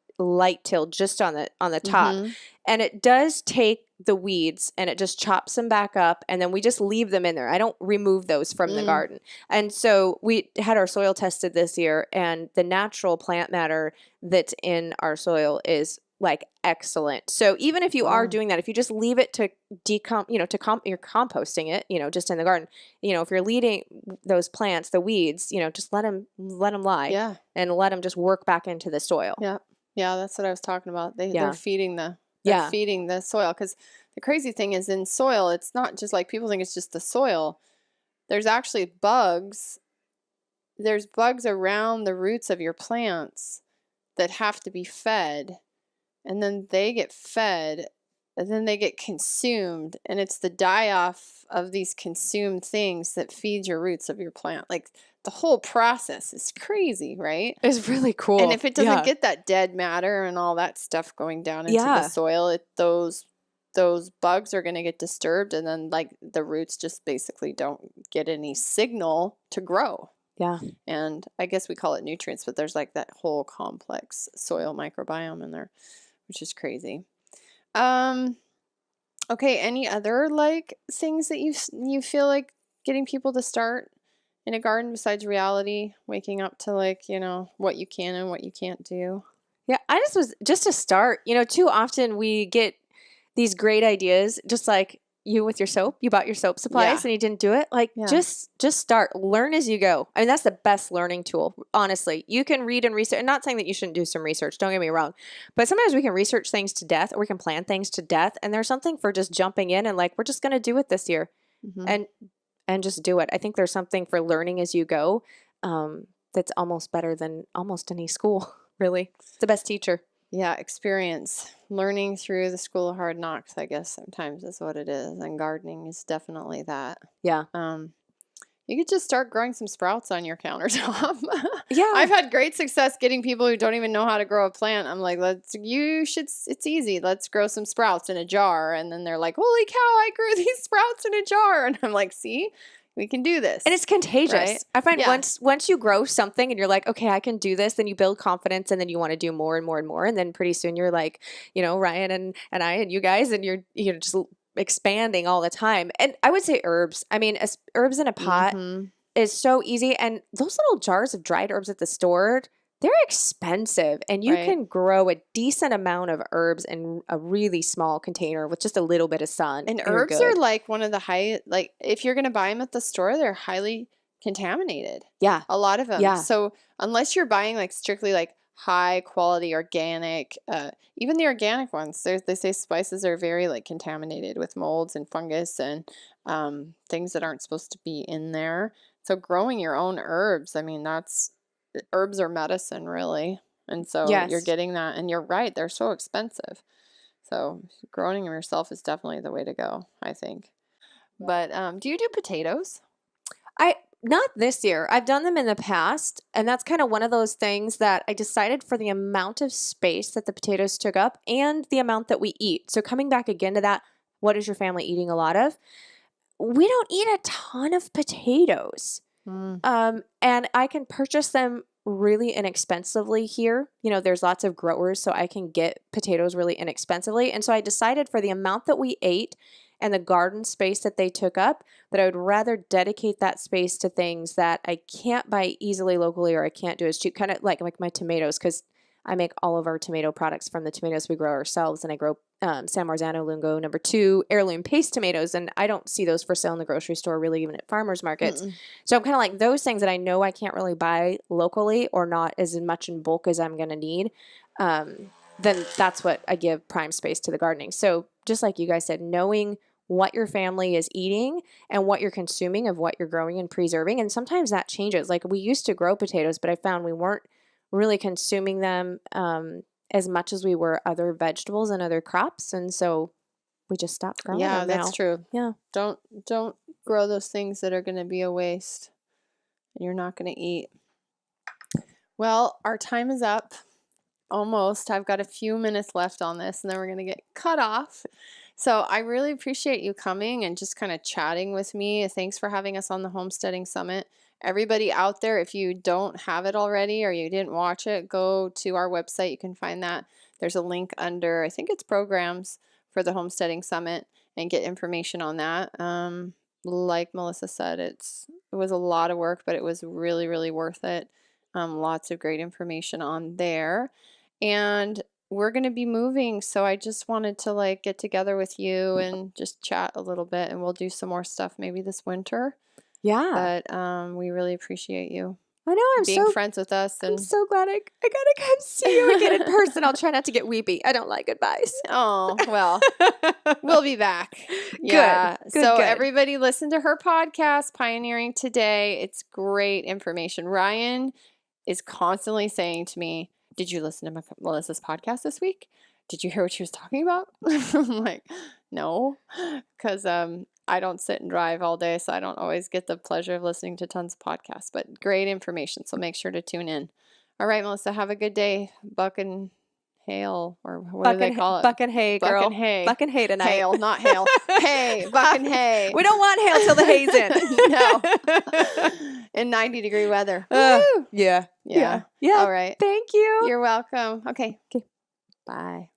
Speaker 1: till just on the top.
Speaker 4: Mm-hmm.
Speaker 1: And it does take the weeds and it just chops them back up and then we just leave them in there. I don't remove those from the garden. And so we had our soil tested this year and the natural plant matter that's in our soil is like excellent. So even if you are doing that, if you just leave it to you're composting it, you know, just in the garden, you know, if you're leading those plants, the weeds, you know, just let them lie.
Speaker 4: Yeah.
Speaker 1: And let them just work back into the soil.
Speaker 4: Yeah. Yeah, that's what I was talking about. They're
Speaker 1: Yeah.
Speaker 4: feeding the
Speaker 1: Yeah.
Speaker 4: feeding the soil, because the crazy thing is in soil, it's not just like people think it's just the soil. There's actually bugs. There's bugs around the roots of your plants that have to be fed, and then they get fed, and then they get consumed, and it's the die-off of these consumed things that feeds your roots of your plant. Like the whole process is crazy, right?
Speaker 1: It's really cool.
Speaker 4: And if it doesn't get that dead matter and all that stuff going down into the soil, those bugs are going to get disturbed, and then like the roots just basically don't get any signal to grow.
Speaker 1: Yeah.
Speaker 4: And I guess we call it nutrients, but there's like that whole complex soil microbiome in there, which is crazy. Okay, any other like things that you feel like getting people to start in a garden besides reality, waking up to like, you know, what you can and what you can't do?
Speaker 1: Yeah, just to start, you know, too often we get these great ideas, just like you with your soap. You bought your soap supplies and you didn't do it. Like just start, learn as you go. I mean, that's the best learning tool. Honestly, you can read and research. I'm not saying that you shouldn't do some research. Don't get me wrong, but sometimes we can research things to death, or we can plan things to death. And there's something for just jumping in and like, we're just going to do it this year, and just do it. I think there's something for learning as you go. That's almost better than almost any school. Really, it's the best teacher.
Speaker 4: Yeah, experience. Learning through the school of hard knocks, I guess sometimes is what it is. And gardening is definitely that.
Speaker 1: Yeah.
Speaker 4: You could just start growing some sprouts on your countertop.
Speaker 1: Yeah.
Speaker 4: I've had great success getting people who don't even know how to grow a plant. I'm like, it's easy. Let's grow some sprouts in a jar. And then they're like, holy cow, I grew these sprouts in a jar. And I'm like, see? We can do this.
Speaker 1: And it's contagious.
Speaker 4: Right?
Speaker 1: I find once you grow something and you're like, okay, I can do this, then you build confidence and then you want to do more and more and more. And then pretty soon you're like, you know, Ryan and I and you guys, and you're just expanding all the time. And I would say herbs. I mean, herbs in a pot is so easy. And those little jars of dried herbs at the store, they're expensive, and you can grow a decent amount of herbs in a really small container with just a little bit of sun.
Speaker 4: And herbs are like one of the like if you're going to buy them at the store, they're highly contaminated.
Speaker 1: Yeah.
Speaker 4: A lot of them.
Speaker 1: Yeah.
Speaker 4: So unless you're buying like strictly like high quality organic, even the organic ones, they say spices are very like contaminated with molds and fungus and things that aren't supposed to be in there. So growing your own herbs, I mean, herbs are medicine, really. And so you're getting that, and you're right, they're so expensive. So growing them yourself is definitely the way to go, I think. But do you do potatoes?
Speaker 1: Not this year. I've done them in the past, and that's kind of one of those things that I decided for the amount of space that the potatoes took up and the amount that we eat. So coming back again to that, what is your family eating a lot of? We don't eat a ton of potatoes. And I can purchase them really inexpensively here. You know, there's lots of growers, so I can get potatoes really inexpensively. And so I decided for the amount that we ate and the garden space that they took up, that I would rather dedicate that space to things that I can't buy easily locally, or I can't do as cheap, kind of like my tomatoes, because I make all of our tomato products from the tomatoes we grow ourselves, and I grow San Marzano Lungo No. 2 heirloom paste tomatoes, and I don't see those for sale in the grocery store, really, even at farmers markets. So I'm kind of like those things that I know I can't really buy locally, or not as much in bulk as I'm going to need. Then that's what I give prime space to the gardening. So just like you guys said, knowing what your family is eating and what you're consuming of what you're growing and preserving. And sometimes that changes. Like we used to grow potatoes, but I found we weren't really consuming them as much as we were other vegetables and other crops. And so we just stopped growing
Speaker 4: Yeah,
Speaker 1: them
Speaker 4: that's
Speaker 1: now.
Speaker 4: true.
Speaker 1: Yeah.
Speaker 4: Don't grow those things that are going to be a waste and you're not going to eat. Well, our time is up. Almost. I've got a few minutes left on this and then we're going to get cut off. So I really appreciate you coming and just kind of chatting with me. Thanks for having us on the Homesteading Summit. Everybody out there, if you don't have it already or you didn't watch it, go to our website. You can find that. There's a link under, I think it's programs for the Homesteading Summit, and get information on that. Like Melissa said, it was a lot of work, but it was really, really worth it. Lots of great information on there. And we're going to be moving, so I just wanted to like get together with you and just chat a little bit, and we'll do some more stuff maybe this winter.
Speaker 1: Yeah.
Speaker 4: But we really appreciate you
Speaker 1: I know.
Speaker 4: being friends with us.
Speaker 1: I'm
Speaker 4: And
Speaker 1: so glad I gotta come see you again in person. I'll try not to get weepy. I don't like goodbyes.
Speaker 4: oh, well, we'll be back. Yeah.
Speaker 1: Good,
Speaker 4: So
Speaker 1: good.
Speaker 4: everybody listen to her podcast, Pioneering Today. It's great information. Ryan is constantly saying to me, did you listen to Melissa's podcast this week? Did you hear what she was talking about? I'm like, no, because I don't sit and drive all day, so I don't always get the pleasure of listening to tons of podcasts, but great information, so make sure to tune in. All right, Melissa, have a good day. Buck and hail, or what do they call it?
Speaker 1: Buck and hay, girl.
Speaker 4: Buck and hay.
Speaker 1: Buck and hay tonight.
Speaker 4: Hail, not hail. Hay, buck and hay.
Speaker 1: We don't want hail till the hay's in.
Speaker 4: No. In 90-degree weather.
Speaker 1: Yeah.
Speaker 4: Yeah.
Speaker 1: Yeah.
Speaker 4: All right.
Speaker 1: Thank you.
Speaker 4: You're welcome. Okay. Bye.